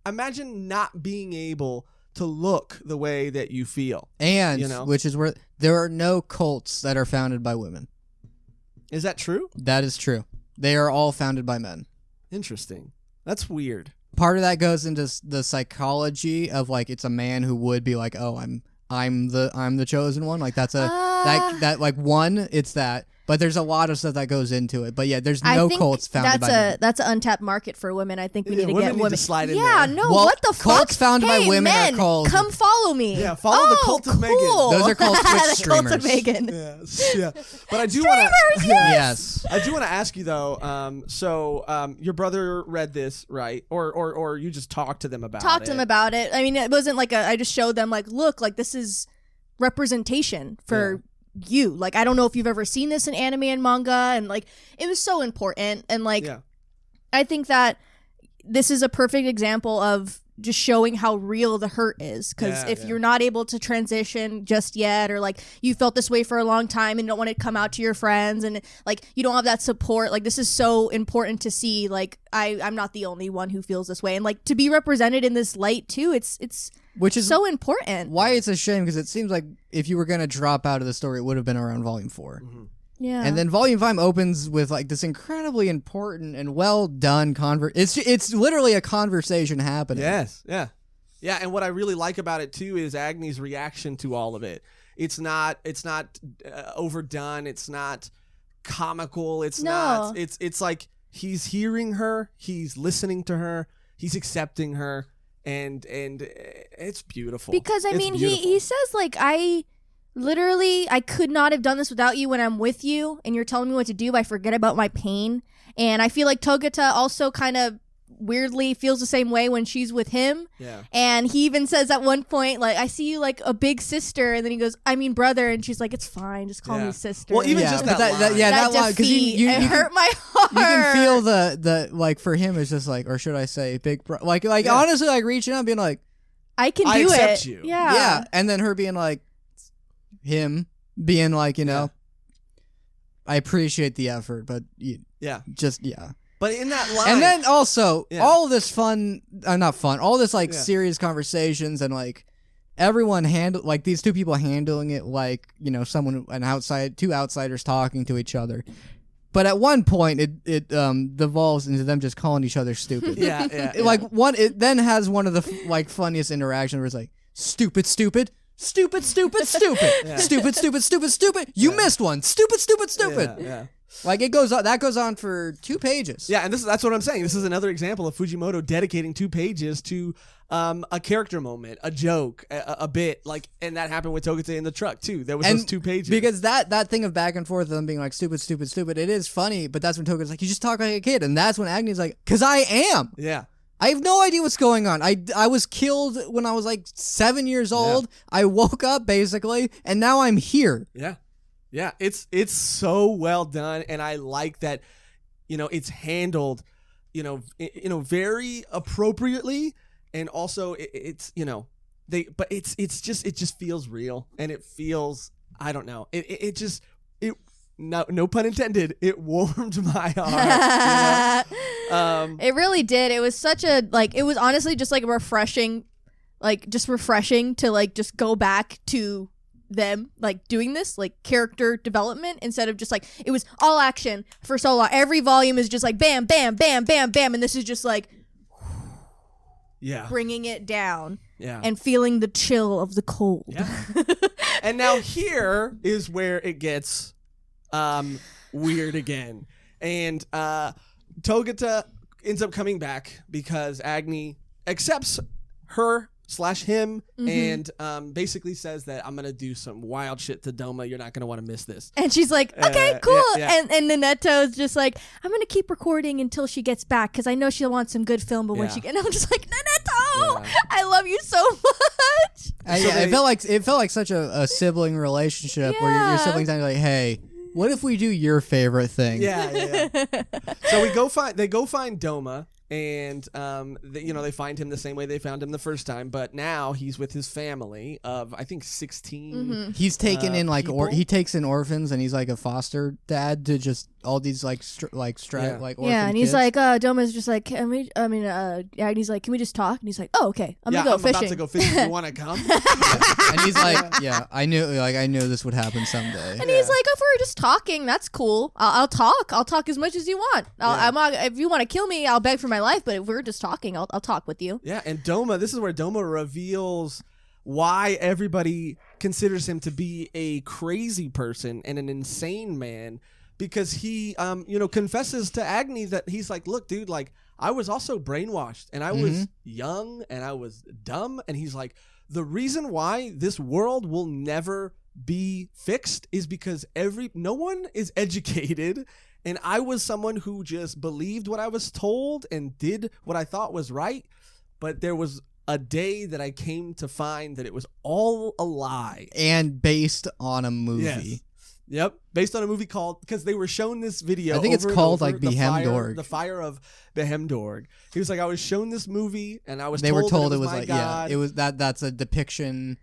Imagine not being able to look the way that you feel. And, you know? which is where there are no cults that are founded by women. Is that true? That is true. They are all founded by men. Interesting. That's weird. Part of that goes into the psychology of like it's a man who would be like, oh, I'm the chosen one. Like that's that like one. It's that. But there's a lot of stuff that goes into it. But yeah, there's no cults founded by men. That's an untapped market for women. I think we need to get women. To slide in yeah, there. no, well, what the fuck? Cults founded by women men, are called. Come follow me. Yeah, follow the cult of Megan. Cool. Those are called Twitch the streamers. cult of Megan. Yeah. But I do want to. Yes. I do want to ask you though. So your brother read this, right? Or you just talked to them about it? Talked to them about it. I mean, it wasn't like I just showed them like, look, like this is representation for you. Like, I don't know if you've ever seen this in anime and manga, and like it was so important. And like I think that this is a perfect example of just showing how real the hurt is, because if you're not able to transition just yet, or like you felt this way for a long time and don't want to come out to your friends, and like you don't have that support, like this is so important to see. Like I'm not the only one who feels this way, and like to be represented in this light too, it's which is so important. Why it's a shame, because it seems like if you were going to drop out of the story, it would have been around Volume 4. Mm-hmm. Yeah. And then Volume 5 opens with like this incredibly important and well done it's literally a conversation happening. Yes. Yeah. Yeah. And what I really like about it too is Agni's reaction to all of it. It's not overdone. It's not comical. It's not. It's like he's hearing her. He's listening to her. He's accepting her. And it's beautiful. Because I mean, he says like, I could not have done this without you. When I'm with you and you're telling me what to do, I forget about my pain. And I feel like Togata also kind of weirdly feels the same way when she's with him. Yeah. And he even says at one point, like, I see you like a big sister, and then he goes, I mean brother, and she's like, it's fine, just call me sister. Well, even just that line. That line, because you hurt my heart. You can feel the like for him it's just like, or should I say big bro, like honestly, like reaching out and being like, I can do I accept it. You. Yeah. And then her being like, him being like, you know, I appreciate the effort, but But in that line, and then also all this fun, all this like serious conversations, and like everyone like these two people handling it like, you know, two outsiders talking to each other. But at one point, it devolves into them just calling each other stupid. It then has one of the like funniest interactions where it's like, stupid. Stupid. You missed one. Stupid. Yeah. Like it goes on. That goes on for 2 pages. Yeah, and that's what I'm saying. This is another example of Fujimoto dedicating 2 pages to a character moment, a joke, a bit. Like, and that happened with Togata in the truck too. There was those 2 pages. Because that thing of back and forth of them being like stupid. It is funny, but that's when Togata's like, you just talk like a kid, and that's when Agni's like, because I am. Yeah. I have no idea what's going on. I was killed when I was like 7 years old. I woke up basically, and now I'm here. Yeah. Yeah, it's so well done, and I like that, you know, it's handled, you know, very appropriatly, and also it's, you know, it just feels real, and it feels, I don't know, no pun intended, it warmed my heart. You know? It really did. It was such a it was honestly just like refreshing to like just go back to them like doing this like character development instead of just like it was all action for so long. Every volume is just like bam bam bam bam bam, and this is just like bringing it down and feeling the chill of the cold. And now here is where it gets weird again, and Togata ends up coming back because Agni accepts her /him and basically says that I'm gonna do some wild shit to Doma. You're not gonna want to miss this. And she's like, okay, cool. And Naneto's just like, I'm gonna keep recording until she gets back because I know she'll want some good film. But when she gets, I'm just like, Naneto, I love you so much. It felt like such a sibling relationship where your siblings are like, hey, what if we do your favorite thing? Yeah. So they go find Doma. And they find him the same way they found him the first time, but now he's with his family of I think 16. He's taken in like he takes in orphans, and he's like a foster dad to just all these like orphan and he's kids. like Doma's just like, and he's like, can we just talk? And he's like, oh, okay, I'm gonna go fishing. About to go fishing. You want to come? And he's like, yeah, I knew this would happen someday. And he's like, if we're just talking, that's cool. I'll talk as much as you want. If you want to kill me, I'll beg for my life, but if we're just talking, I'll talk with you. Yeah, and this is where Doma reveals why everybody considers him to be a crazy person and an insane man, because he confesses to Agni that he's like, look, dude, like I was also brainwashed and I was young and I was dumb, and he's like, the reason why this world will never be fixed is because no one is educated. And I was someone who just believed what I was told and did what I thought was right. But there was a day that I came to find that it was all a lie. And based on a movie. Yes. Yep. Based on a movie because they were shown this video. I think it's called like Behemdorg. The Fire of Behemdorg. He was like, I was shown this movie and I was They were told it was like, God. Yeah, it was that's a depiction.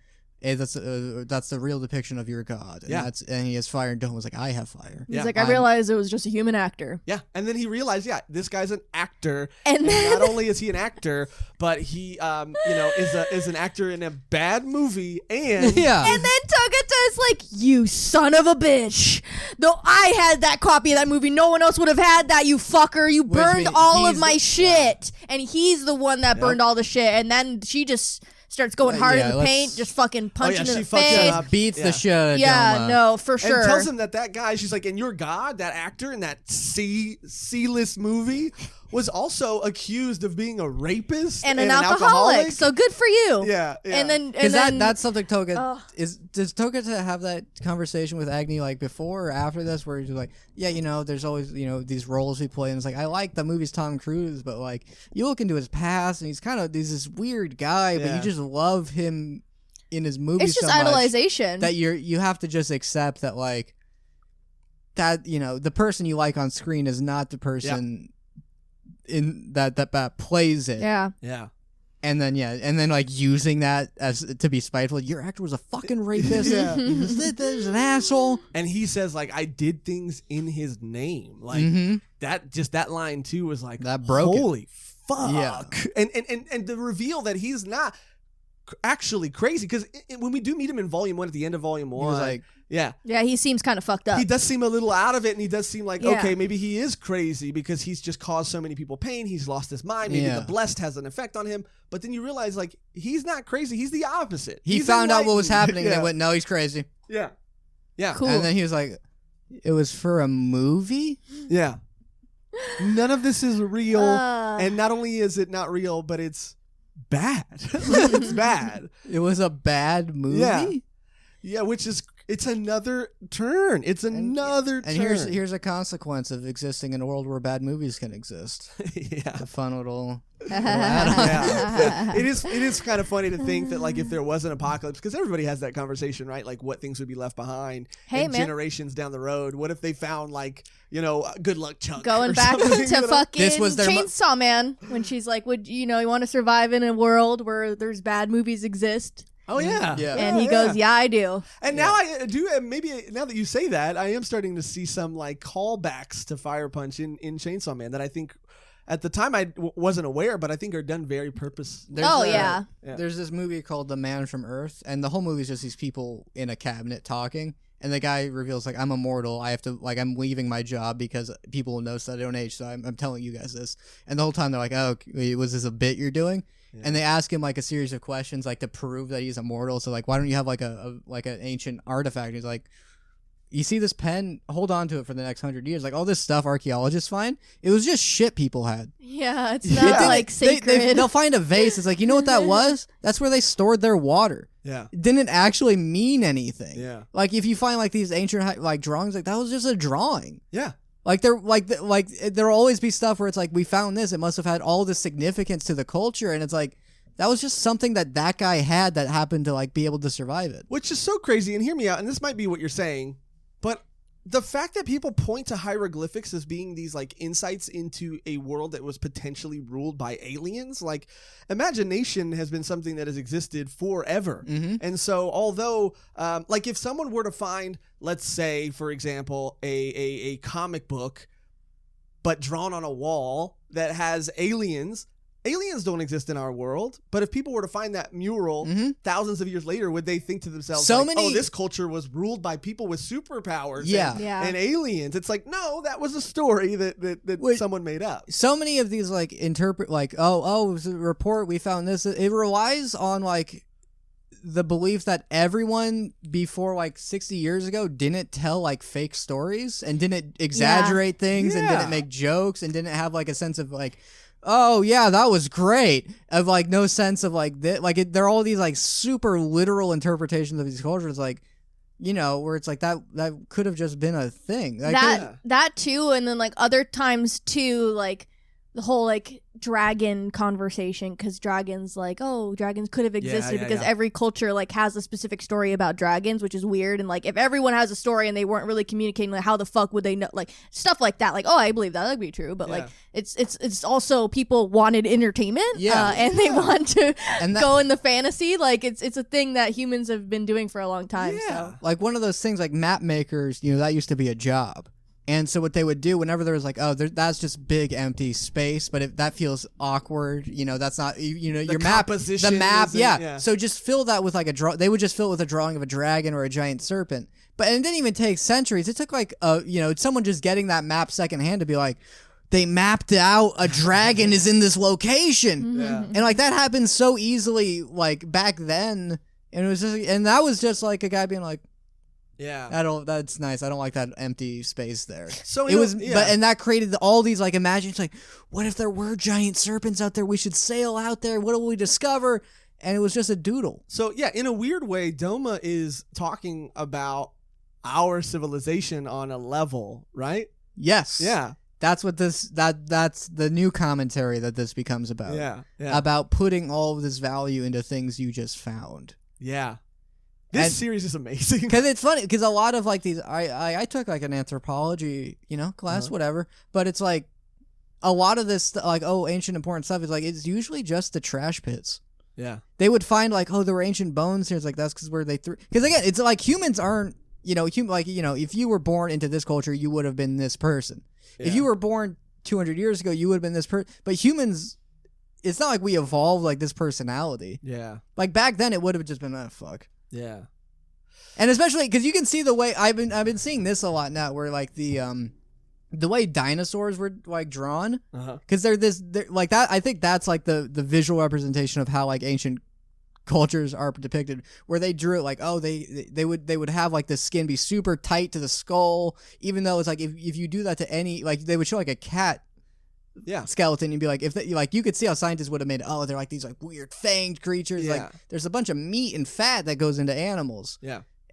That's the real depiction of your god. And and he has fire, and Doma was like, I have fire. He's like, I realized it was just a human actor. Yeah, and then he realized, this guy's an actor, and not only is he an actor, but he is an actor in a bad movie, and and then Togata is like, you son of a bitch. No, I had that copy of that movie. No one else would have had that. You fucker. You burned all of my shit, and he's the one that burned all the shit. And then she just starts going hard in the paint, just fucking punching in the face. Beats the shit out of Doma. No, for sure. And tells him that guy, she's like, and your god, that actor in that C-list movie, was also accused of being a rapist and an alcoholic. So good for you. Yeah. And then that's something Toga does Toga have that conversation with Agni like before or after this, where he's like, there's always these roles we play, and it's like, I like the movies Tom Cruise, but like you look into his past and he's kind of this weird guy, but you just love him in his movies. It's just so idolization that you have to just accept that like that the person you like on screen is not the person in that plays it. Yeah. And then like using that as to be spiteful. Your actor was a fucking rapist. He was an asshole. And he says like, I did things in his name. Like that line too was like, that broke holy fuck. Yeah. And the reveal that he's not actually crazy, because when we do meet him in Volume 1, at the end of Volume 1, he was like, he seems kind of fucked up. He does seem a little out of it, and he does seem like, okay, maybe he is crazy because he's just caused so many people pain. He's lost his mind. Maybe the blessed has an effect on him. But then you realize, like, he's not crazy. He's the opposite. He found out what was happening, and they went, no, he's crazy. Yeah. Cool. And then he was like, it was for a movie? Yeah. None of this is real, and not only is it not real, but it's bad. It's bad. It was a bad movie? Yeah, it's another turn. It's another turn. And here's a consequence of existing in a world where bad movies can exist. It's a fun little add-on. It is kind of funny to think that like if there was an apocalypse, because everybody has that conversation, right? Like what things would be left behind generations down the road. What if they found like, Good Luck Chuck going back to fucking Chainsaw Man, when she's like, would you want to survive in a world where there's bad movies exist? Oh yeah. And he goes, yeah, I do. And now I do, and maybe now that you say that, I am starting to see some like callbacks to Fire Punch in Chainsaw Man that I think at the time I wasn't aware, but I think are done very purposely. There's this movie called The Man from Earth, and the whole movie is just these people in a cabinet talking, and the guy reveals like, I'm immortal. I have to I'm leaving my job because people will notice that I don't age, so I'm telling you guys this. And the whole time they're like, oh, was this a bit you're doing? Yeah. And they ask him like a series of questions like to prove that he's immortal. So like, why don't you have like an ancient artifact? He's like, you see this pen? Hold on to it for the next 100 years. Like all this stuff archaeologists find, it was just shit people had. Yeah, it's not like sacred. They'll find a vase. It's like, you know what that was? That's where they stored their water. Yeah, it didn't actually mean anything. Yeah, like if you find like these ancient like drawings, like that was just a drawing. Yeah. Like there'll always be stuff where it's like, we found this, it must have had all this significance to the culture, and it's like that was just something that guy had that happened to like be able to survive it. Which is so crazy. And hear me out, and this might be what you're saying, but the fact that people point to hieroglyphics as being these like insights into a world that was potentially ruled by aliens, like imagination has been something that has existed forever. And so although like if someone were to find, let's say, for example, a comic book but drawn on a wall that has aliens don't exist in our world, but if people were to find that mural thousands of years later, would they think to themselves, this culture was ruled by people with superpowers and aliens? It's like, no, that was a story that someone made up. So many of these like interpret like, it was a report, we found this. It relies on like the belief that everyone before like 60 years ago didn't tell like fake stories and didn't exaggerate things and didn't make jokes and didn't have like a sense of like, oh yeah, that was great. Of like no sense of like there are all these like super literal interpretations of these cultures, like, you know, where it's like that could have just been a thing. That too, and then like other times too, like the whole like dragon conversation, because dragons could have existed because every culture like has a specific story about dragons, which is weird. And like if everyone has a story and they weren't really communicating, like how the fuck would they know, like stuff like that, like, oh, I believe that would be true, but like it's also people wanted entertainment and they want to go in the fantasy, like it's a thing that humans have been doing for a long time. So like one of those things, like map makers, you know, that used to be a job. And so what they would do whenever there was like, that's just big empty space, but if that feels awkward, you know, that's not, you know, your map, the map, so just fill that with like they would just fill it with a drawing of a dragon or a giant serpent. But it didn't even take centuries. It took like, you know, someone just getting that map secondhand to be like, they mapped out a dragon is in this location. And like that happened so easily like back then. And it was just, and that was just like a guy being like, that's nice. I don't like that empty space there. So it was, and that created all these like imagines like, what if there were giant serpents out there? We should sail out there. What will we discover? And it was just a doodle. So yeah, in a weird way, Doma is talking about our civilization on a level, right? Yes. Yeah. That's what that's the new commentary that this becomes about. Yeah. About putting all of this value into things you just found. Yeah. This series is amazing. Because it's funny, because a lot of like these, I took like an anthropology, you know, class, whatever, but it's like a lot of this, like, ancient important stuff is like, it's usually just the trash pits. Yeah. They would find like, there were ancient bones here. It's like, that's because where they threw, because again, it's like humans aren't, you know, like, you know, if you were born into this culture, you would have been this person. Yeah. If you were born 200 years ago, you would have been this person. But humans, it's not like we evolved like this personality. Yeah. Like back then, it would have just been, fuck. Yeah. And especially because you can see the way I've been seeing this a lot now, where like the way dinosaurs were like drawn, because they're like that. I think that's like the visual representation of how like ancient cultures are depicted, where they drew it like, they would have like the skin be super tight to the skull, even though it's like if you do that to any, like they would show like a cat skeleton, you'd be like, if like you could see how scientists would have made they're like these like weird fanged creatures, like there's a bunch of meat and fat that goes into animals.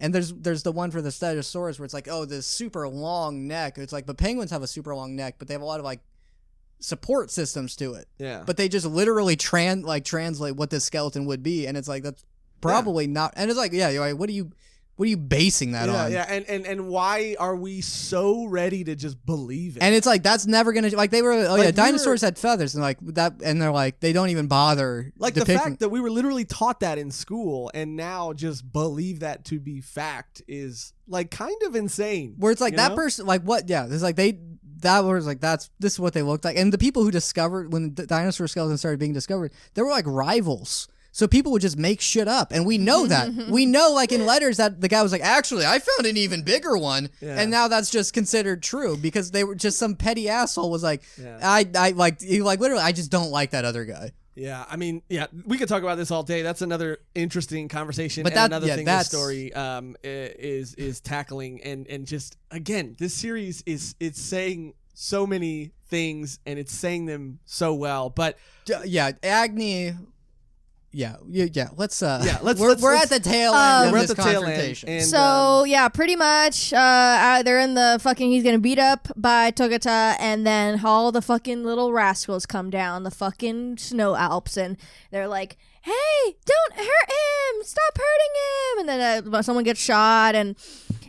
And there's the one for the Stegosaurus where it's like, this super long neck. It's like, but penguins have a super long neck, but they have a lot of like support systems to it. Yeah. But they just literally translate what this skeleton would be, and it's like that's probably not. And it's like, what are you basing that on? Yeah, and why are we so ready to just believe it? And it's like that's never gonna, like they were dinosaurs had feathers and like that, and they're like they don't even bother like depicting. The fact that we were literally taught that in school and now just believe that to be fact is like kind of insane. Where it's like that person, like what? Yeah, it's like that was like this is what they looked like, and the people who discovered when the dinosaur skeletons started being discovered, they were like rivals. So people would just make shit up, and we know that. We know, like in letters, that the guy was like, "Actually, I found an even bigger one," and now that's just considered true because they were just some petty asshole was like, "I like literally, I just don't like that other guy." Yeah, I mean, we could talk about this all day. That's another interesting conversation. But another thing this story is tackling, and just again, this series it's saying so many things, and it's saying them so well. But Agni. Yeah. Let's. We're at the tail end of this confrontation. And, so pretty much, they're in the fucking. He's gonna beat up by Togata, and then all the fucking little rascals come down the fucking snow Alps, and they're like, "Hey, don't hurt him! Stop hurting him!" And then someone gets shot, and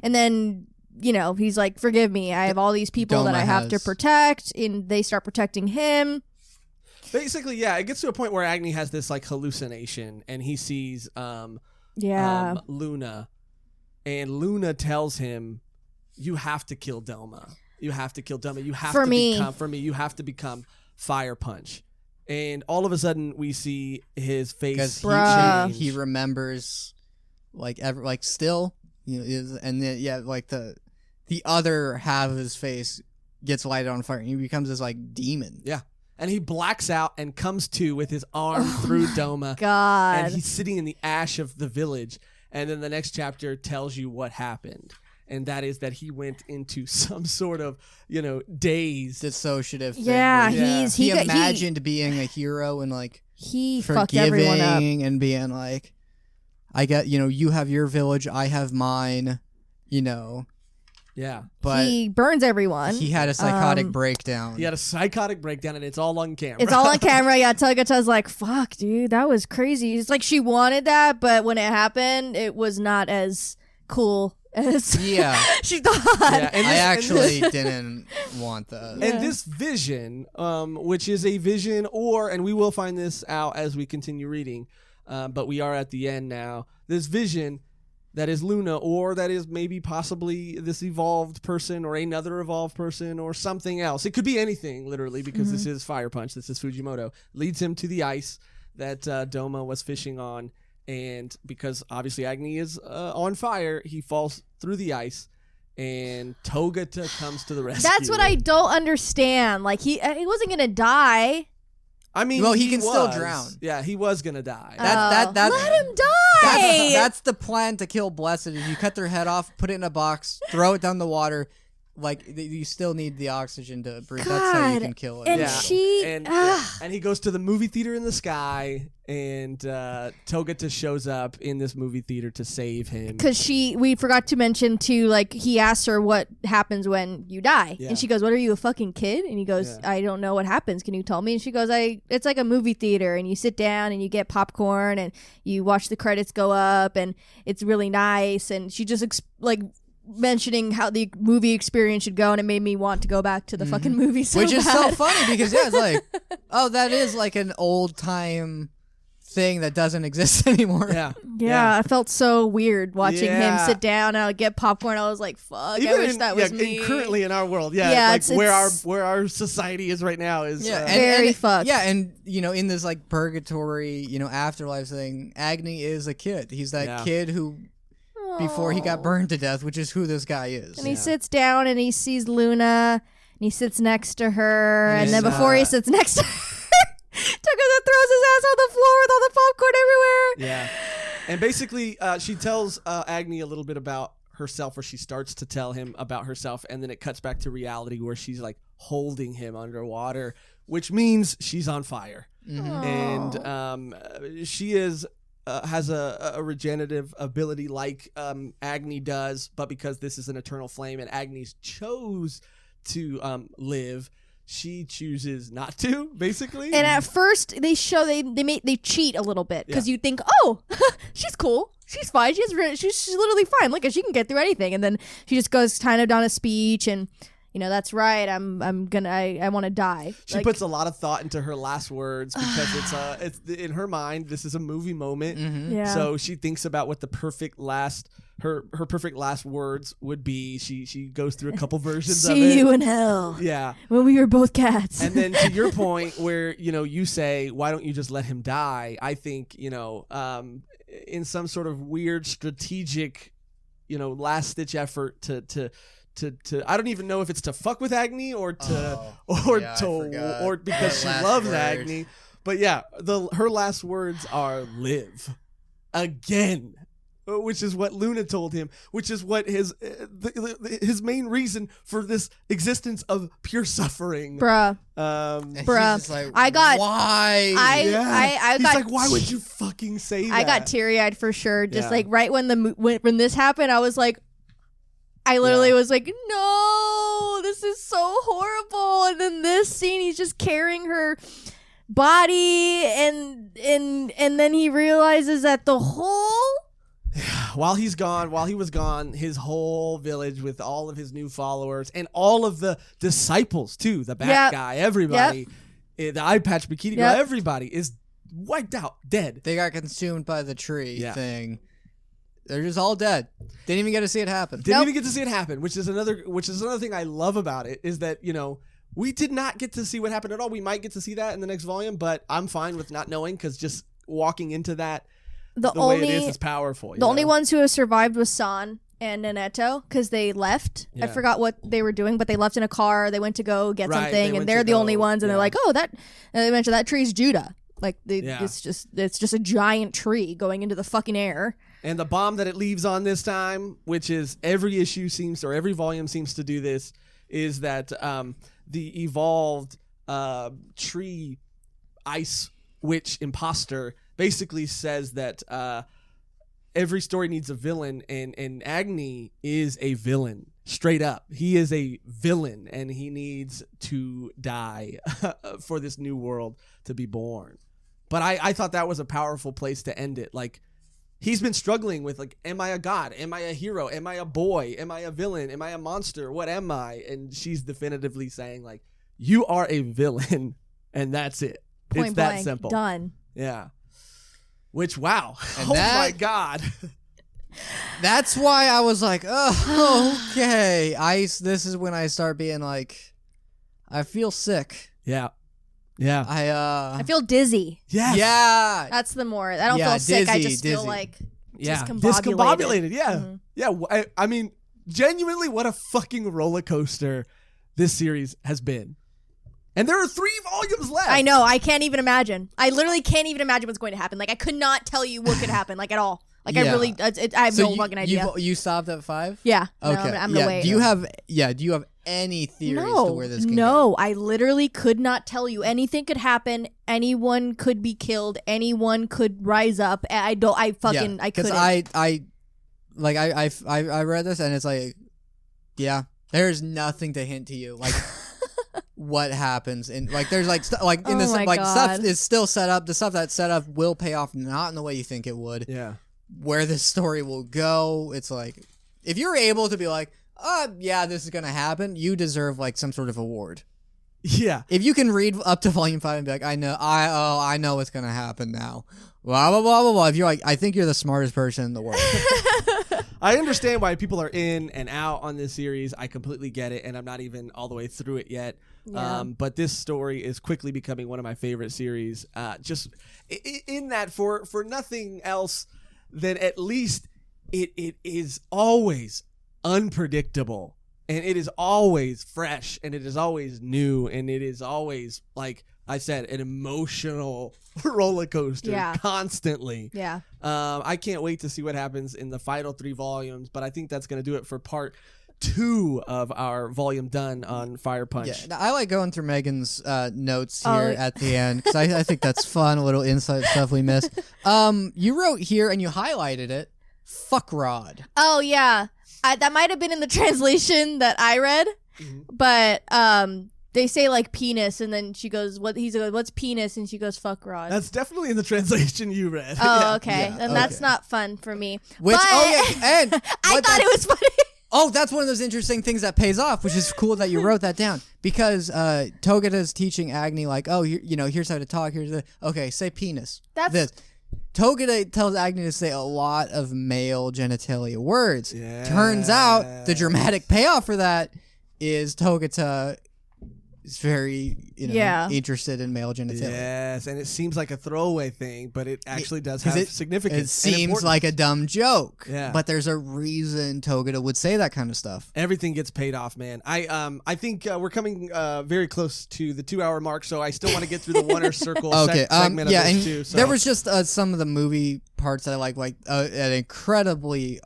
then he's like, forgive me. I have all these people that I have to protect, and they start protecting him. Basically, yeah, it gets to a point where Agni has this like hallucination, and he sees Luna, and Luna tells him, "You have to kill Doma. You have to kill Doma. You have You have to become Fire Punch." And all of a sudden, we see his face change. He remembers, still, and then like the other half of his face gets lighted on fire, and he becomes this like demon. Yeah. And he blacks out and comes to with his arm through Doma. God. And he's sitting in the ash of the village. And then the next chapter tells you what happened. And that is that he went into some sort of, daze. Dissociative thing. Yeah, he imagined being a hero and like he fucked everyone up. And being like, I get, you have your village, I have mine, Yeah. But he burns everyone. He had a psychotic breakdown. He had a psychotic breakdown, and it's all on camera. It's all on camera. Yeah, Togata's like, fuck, dude, that was crazy. It's like she wanted that, but when it happened, it was not as cool as she thought. Yeah, I actually didn't want that. And this vision, which is a vision, and we will find this out as we continue reading, but we are at the end now. This vision that is Luna, or that is maybe possibly this evolved person or another evolved person or something else. It could be anything, literally, because this is Fire Punch. This is Fujimoto. Leads him to the ice that Doma was fishing on. And because obviously Agni is on fire, he falls through the ice. And Togata comes to the rescue. That's what I don't understand. Like, he wasn't going to die. I mean, he can still drown. Yeah, he was gonna die. Let him die. That's the plan to kill Blessed. Is you cut their head off, put it in a box, throw it down the water. Like, you still need the oxygen to breathe. God. That's how you can kill it. And and he goes to the movie theater in the sky, and Togata shows up in this movie theater to save him. Because we forgot to mention too, like, he asks her what happens when you die, and she goes, "What, are you, a fucking kid?" And he goes, "I don't know what happens. Can you tell me?" And she goes, "It's like a movie theater, and you sit down and you get popcorn and you watch the credits go up, and it's really nice." And she just mentioning how the movie experience should go, and it made me want to go back to the fucking movie which is so funny because it's like, oh, that is like an old time thing that doesn't exist anymore. Yeah, I felt so weird watching him sit down and I would get popcorn. I was like, fuck, I wish that was me. Currently in our world, where our society is right now is very fucked. Yeah, and in this like purgatory, afterlife thing, Agni is a kid. He's that kid who, before he got burned to death, which is who this guy is. And he sits down and he sees Luna and he sits next to her, and then before he sits next to her, Togata throws his ass on the floor with all the popcorn everywhere. Yeah. And basically she tells Agni a little bit about herself, or she starts to tell him about herself, and then it cuts back to reality where she's like holding him underwater, which means she's on fire. And she is has a regenerative ability like Agni does, but because this is an eternal flame and Agni's chose to live, she chooses not to, basically. And at first they cheat a little bit because you think, oh, she's cool, she's fine, she's literally fine, look, she can get through anything, and then she just goes kind of down a speech and, that's right, I want to die. She puts a lot of thought into her last words because it's in her mind, this is a movie moment. So she thinks about what the perfect last her perfect last words would be. She goes through a couple versions of it. See you in hell. Yeah. When we were both cats. And then to your point where, you say, why don't you just let him die? I think, in some sort of weird strategic, last ditch effort to I don't even know if it's to fuck with Agni or because she loves Agni. But yeah, her last words are live again, which is what Luna told him, which is what his main reason for this existence of pure suffering. Bruh. Like, I got why? He's like, why would you fucking say that? I got teary-eyed for sure. Just like right when this happened, I was like, I literally was like, no, this is so horrible. And then this scene, he's just carrying her body, and then he realizes that the whole While he was gone, his whole village with all of his new followers and all of the disciples too, the bat guy, everybody, the eye patch bikini girl, everybody is wiped out, dead. They got consumed by the tree thing. They're just all dead. Didn't even get to see it happen. Didn't even get to see it happen, which is another thing I love about it, is that, you know, we did not get to see what happened at all. We might get to see that in the next volume, but I'm fine with not knowing, because just walking into that, the way it is powerful. The only ones who have survived was San and Naneto, because they left. I forgot what they were doing, but they left in a car. They went to go get something, and they're the only ones. And they're like, "Oh, that." And they mentioned that tree's Judah. Like, it's just a giant tree going into the fucking air. And the bomb that it leaves on this time, which is every volume seems to do this, is that the evolved tree ice witch imposter basically says that every story needs a villain, and Agni is a villain. Straight up, he is a villain, and he needs to die for this new world to be born. But I thought that was a powerful place to end it. Like, he's been struggling with, like, am I a god? Am I a hero? Am I a boy? Am I a villain? Am I a monster? What am I? And she's definitively saying, like, you are a villain, and that's it. Point it's blank, that simple. Done. Yeah. Which, wow. And my God. That's why I was like, oh, okay. This is when I start being like, I feel sick. Yeah. Yeah. I feel dizzy. Yes. Yeah. That's the more. I don't feel sick. I just feel like discombobulated. Yeah. Mm-hmm. Yeah. I mean, genuinely, what a fucking roller coaster this series has been. And there are 3 volumes left. I know. I can't even imagine. I literally can't even imagine what's going to happen. Like, I could not tell you what could happen, like, at all. Like, I really, I have no fucking idea. You stopped at 5? Yeah. Okay. No, I'm gonna wait. Do you have any theories to where this can go? No, I literally could not tell you. Anything could happen. Anyone could be killed. Anyone could rise up. I couldn't. Because I read this and it's like, there's nothing to hint to you. Like, what happens, and like there's like in this stuff is still set up. The stuff that's set up will pay off, not in the way you think it would. Yeah. Where this story will go, it's like, if you're able to be like, this is gonna happen, you deserve like some sort of award. Yeah. If you can read up to volume 5 and be like, I know what's gonna happen now. Blah blah blah blah blah. If you're like, I think you're the smartest person in the world. I understand why people are in and out on this series. I completely get it, and I'm not even all the way through it yet. Yeah. But this story is quickly becoming one of my favorite series. Just in that, for nothing else than at least it is always unpredictable, and it is always fresh, and it is always new, and it is always, like I said, an emotional roller coaster constantly. Yeah. I can't wait to see what happens in the final 3 volumes, but I think that's going to do it for part 2 of our volume done on Fire Punch. Yeah, I like going through Megan's notes here at the end, because I think that's fun, a little insight stuff we missed. You wrote here, and you highlighted it, fuck Rod. Oh, yeah. That might have been in the translation that I read, but they say like penis, and then she goes, what's penis? And she goes, fuck Rod. That's definitely in the translation you read. Oh, okay. And that's not fun for me. And I thought it was funny. Oh, that's one of those interesting things that pays off, which is cool that you wrote that down, because Togata's teaching Agni, like, oh, here's how to talk. Say penis. That's this. Togata tells Agni to say a lot of male genitalia words. Yeah. Turns out the dramatic payoff for that is Togata is very interested in male genitalia. Yes, and it seems like a throwaway thing, but it actually does have significance. It seems like a dumb joke, yeah. But there's a reason Togata would say that kind of stuff. Everything gets paid off, man. I think we're coming very close to the 2-hour mark, so I still want to get through the Wonder Circle segment of this too. So. There was just some of the movie parts that I like an incredibly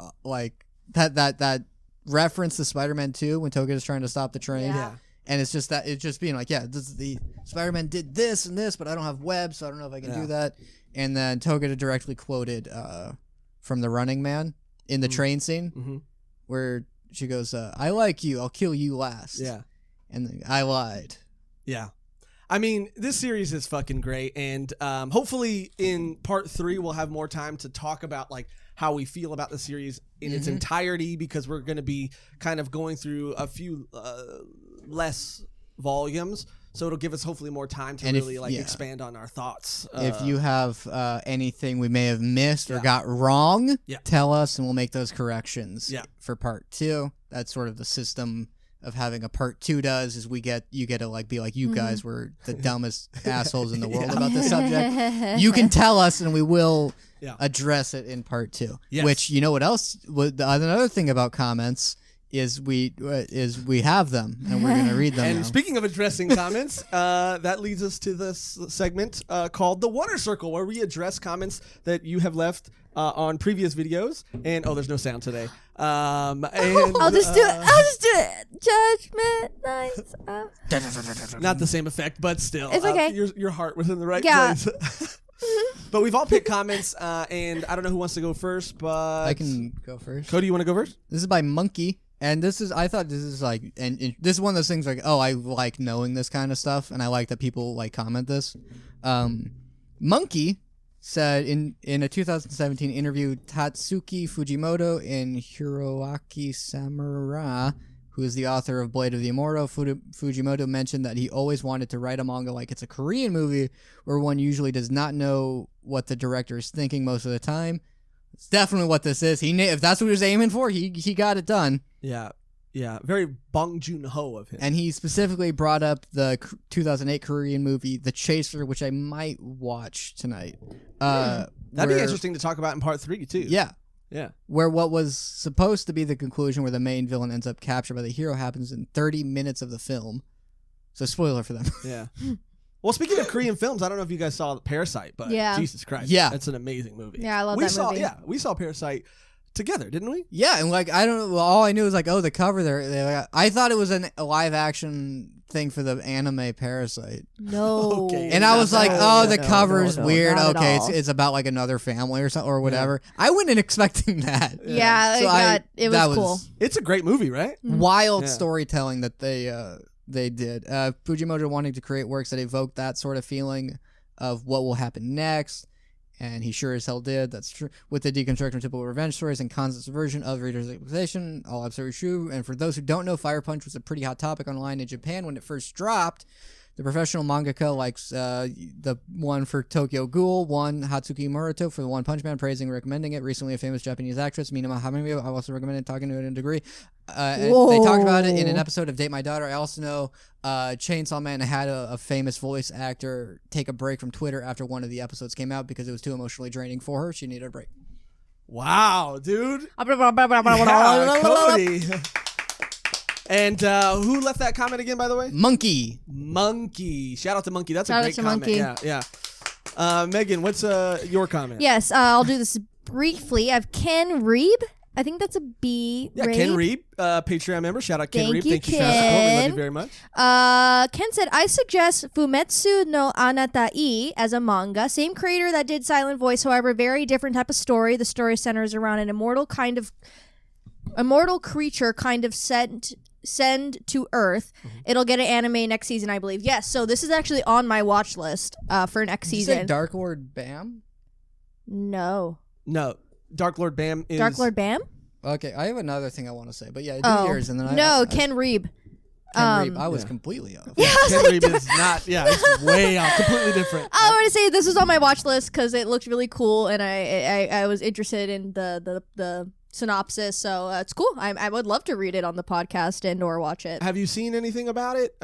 that reference to Spider-Man 2 when Togata's trying to stop the train. Yeah. And it's just being like, the Spider-Man did this and this, but I don't have webs, so I don't know if I can do that. And then Togata directly quoted from The Running Man in the train scene, where she goes, I like you, I'll kill you last. Yeah. And then, I lied. Yeah. I mean, this series is fucking great, and hopefully in part 3 we'll have more time to talk about like how we feel about the series in its entirety, because we're going to be kind of going through a few less volumes. So it'll give us hopefully more time to really expand on our thoughts. If you have anything we may have missed or got wrong, tell us and we'll make those corrections for part 2. That's sort of the system of having a part 2 does, is you get to like be like, you guys were the dumbest assholes in the world about this subject. You can tell us and we will address it in part 2. Yes. Which, you know what else? Another thing about comments is we have them and we're going to read them. And now. Speaking of addressing comments, that leads us to this segment called the Water Circle, where we address comments that you have left on previous videos. And there's no sound today. And I'll just do it. Judgment, nice. Not the same effect, but still, it's okay. Your heart was in the right place. But we've all picked comments, and I don't know who wants to go first, but I can go first. Cody, you want to go first? This is by Monkey. And I thought this is like, and this is one of those things like, I like knowing this kind of stuff, and I like that people like comment this. Monkey said in a 2017 interview, Tatsuki Fujimoto and Hiroaki Samura, who is the author of Blade of the Immortal, Fujimoto mentioned that he always wanted to write a manga like it's a Korean movie, where one usually does not know what the director is thinking most of the time. It's definitely what this is. If that's what he was aiming for, he got it done. Yeah. Very Bong Joon-ho of him. And he specifically brought up the 2008 Korean movie The Chaser, which I might watch tonight. That'd be interesting to talk about in part 3 too. Yeah. Yeah. Where what was supposed to be the conclusion, where the main villain ends up captured by the hero, happens in 30 minutes of the film. So spoiler for them. Yeah. Well, speaking of Korean films, I don't know if you guys saw Parasite, but Jesus Christ. Yeah. That's an amazing movie. Yeah, I love that movie. Yeah, we saw Parasite together, didn't we? Yeah, and like, I don't know, all I knew was like, the cover there. I thought it was a live action thing for the anime Parasite. No. Okay. And I was like, the cover's no, weird. not at Okay, all. it's about like another family or something or whatever. I went in expecting that. Yeah, So it was cool. It's a great movie, right? Wild storytelling that they did. Fujimoto wanting to create works that evoke that sort of feeling of what will happen next, and he sure as hell did. That's true. With the deconstruction of typical revenge stories and constant subversion of readers' expectation, all absolutely true. And for those who don't know, Fire Punch was a pretty hot topic online in Japan when it first dropped. The professional mangaka likes the one for Tokyo Ghoul, one Hatsuki Murata for the One Punch Man, praising and recommending it. Recently, a famous Japanese actress, Minama Hamimio, I also recommended talking to it in a degree. They talked about it in an episode of Date My Daughter. I also know Chainsaw Man had a famous voice actor take a break from Twitter after one of the episodes came out because it was too emotionally draining for her. She needed a break. Wow, dude. Yeah, Cody. And who left that comment again, by the way? Monkey. Shout out to Monkey. That's Shout a great comment. Monkey. Yeah. Megan, what's your comment? Yes, I'll do this briefly. I have Ken Reeb. I think that's a B. Yeah, Ken Reeb, Patreon member. Shout out Ken Reeb. Thank you for the support. We love you very much. Ken said, I suggest Fumetsu no Anatai as a manga. Same creator that did Silent Voice, however, very different type of story. The story centers around an immortal creature kind of send to Earth. It'll get an anime next season, I believe. Yes, so this is actually on my watch list for next Did you season. say Dark Lord Bam? No. Dark Lord Bam is... Dark Lord Bam? Okay, I have another thing I want to say, but yeah, do yours and then Ken Reeb. Ken Reeb. I was completely off. Yeah, Ken Reeb is not... Yeah, it's way off. Completely different. I want to say this was on my watch list because it looked really cool, and I was interested in the synopsis, so it's cool. I would love to read it on the podcast and or watch it. Have you seen anything about it?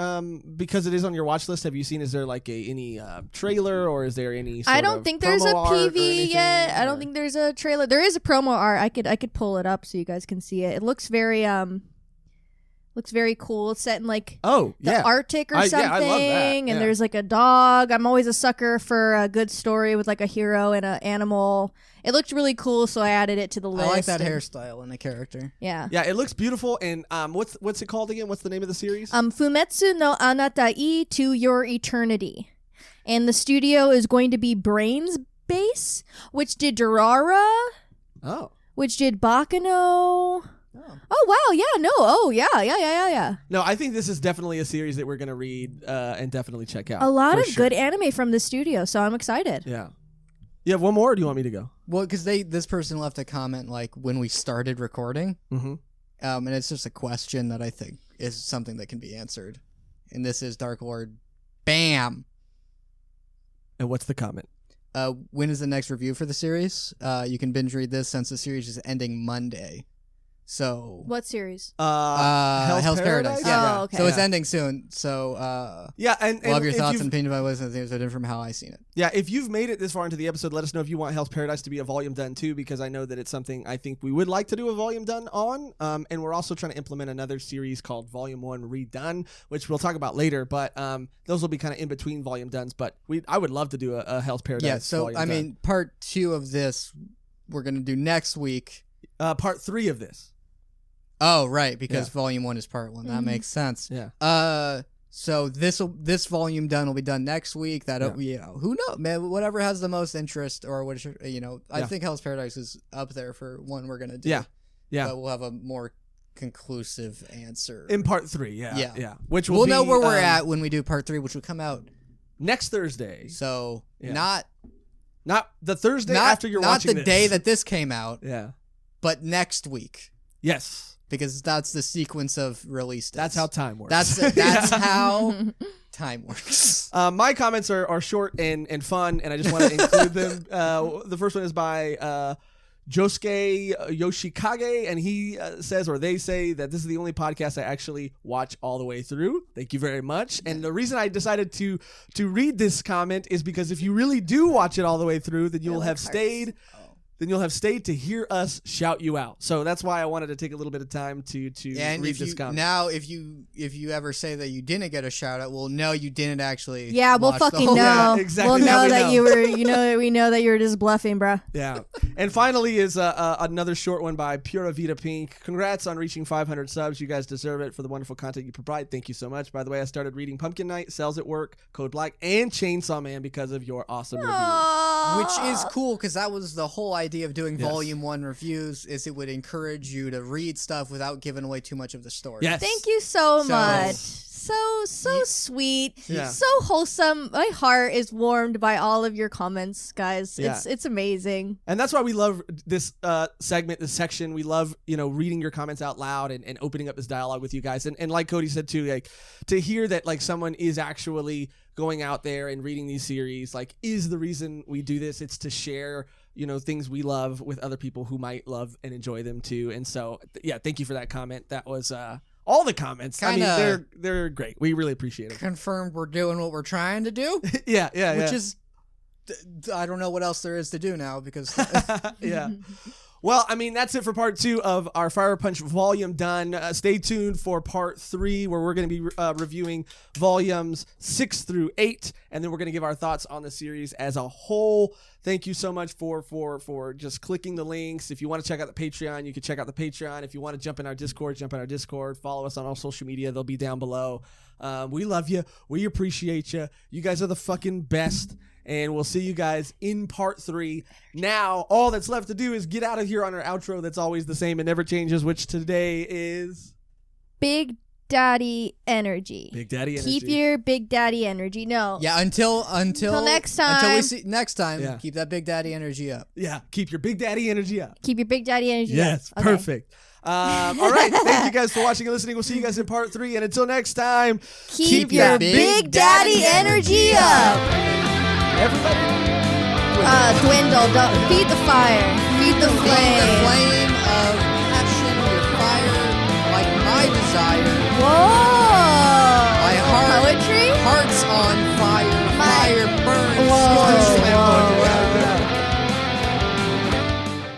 Because it is on your watch list. Have you seen? Is there like any trailer, or is there any? I don't think there's a PV yet. I don't think there's a trailer. There is a promo art. I could pull it up so you guys can see it. It looks very cool. It's set in like the Arctic or something. I love that. And there's like a dog. I'm always a sucker for a good story with like a hero and an animal. It looked really cool, so I added it to the list. I like that hairstyle and the character. Yeah. Yeah, it looks beautiful. And what's it called again? What's the name of the series? Fumetsu no Anatai to Your Eternity. And the studio is going to be Brains Base, which did Durara. Oh. Which did Bakano. Oh wow, yeah, no, yeah. No, I think this is definitely a series that we're gonna read and definitely check out. A lot of good anime from the studio, so I'm excited. Yeah. You have one more, or do you want me to go? Well, because this person left a comment like when we started recording, Mm-hmm. and it's just a question that I think is something that can be answered. And this is Dark Lord. Bam. And what's the comment? When is the next review for the series? You can binge read this since the series is ending Monday. So What series? Hell's Paradise. Yeah. Oh, okay. So it's ending soon. So and love your if thoughts you've- and opinion about listening to things are different from how I seen it. Yeah, if you've made it this far into the episode, let us know if you want Hell's Paradise to be a volume done too, because I know that it's something I think we would like to do a volume done on. And we're also trying to implement another series called Volume 1 Redone, which we'll talk about later. But those will be kind of in between volume dones. But I would love to do a Hell's Paradise. Yeah. So volume I done. mean, part 2 of this we're gonna do next week. Part 3 of this. Oh, right, because Yeah. volume 1 is part 1. That makes sense. Yeah. So this volume done will be done next week. Who knows, man? Whatever has the most interest, or which I think Hell's Paradise is up there for one we're gonna do. Yeah. But we'll have a more conclusive answer In part 3. Yeah. Which we'll will know be, where we're at when we do part 3, which will come out next Thursday. So Yeah. Not the Thursday after you're not watching the this. day that this came out, Yeah. but next week, Yes. because that's the sequence of release dates. That's how time works. That's how time works. My comments are short and fun, and I just want to include them. The first one is by Josuke Yoshikage, and he says, or they say, that this is the only podcast I actually watch all the way through. Thank you very much. And the reason I decided to read this comment is because if you really do watch it all the way through, then you'll have stayed. Then you'll have stayed to hear us shout you out. So that's why I wanted to take a little bit of time to And read this comment. now, if you ever say that you didn't get a shout out, well, no, you didn't actually. Yeah, we'll watch the fucking whole- know. Yeah, exactly. We'll Now know we that know. you were. We know that you were just bluffing, bro. Yeah. And finally is another short one by Pura Vida Pink. Congrats on reaching 500 subs. You guys deserve it for the wonderful content you provide. Thank you so much. By the way, I started reading Pumpkin Night, Cells at Work, Code Black, and Chainsaw Man because of your awesome reviews. Which is cool, because that was the whole idea of doing Volume 1 reviews, is it would encourage you to read stuff without giving away too much of the story. Yes. Thank you so So- much. So sweet. Yeah. So wholesome. My heart is warmed by all of your comments, guys. Yeah. It's amazing. And that's why we love this segment, this section. We love, reading your comments out loud and opening up this dialogue with you guys. And like Cody said too, like to hear that like someone is actually going out there and reading these series, like is the reason we do this. It's to share, things we love with other people who might love and enjoy them too. And so, yeah, thank you for that comment. That was all the comments. Kinda they're great. We really appreciate them. Confirmed we're doing what we're trying to do, Yeah. which is, I don't know what else there is to do now, because Yeah. Well, that's it for part 2 of our Fire Punch volume done. Stay tuned for part 3, where we're going to be reviewing volumes 6 through 8, and then we're going to give our thoughts on the series as a whole. Thank you so much for just clicking the links. If you want to check out the Patreon, you can check out the Patreon. If you want to jump in our Discord, jump in our Discord. Follow us on all social media. They'll be down below. We love you. We appreciate you. You guys are the fucking best. And we'll see you guys in part 3. Now, all that's left to do is get out of here on our outro that's always the same and never changes, which today is... Big Daddy energy. Big Daddy energy. Keep your Big Daddy energy. No. yeah, until next time. Until we see next time, Yeah. keep that Big Daddy energy up. Yeah, keep your Big Daddy energy up. Keep your Big Daddy energy. Yes, up. Okay. perfect. All right, thank you guys for watching and listening. We'll see you guys in part 3. And until next time, Keep your Big Daddy energy up. everybody... Dwindle. Don't feed the fire. Feed the The flame. flame of passion, your fire, like my desire. Whoa. My heart, Poetry. heart's on fire. Fire burns. Whoa.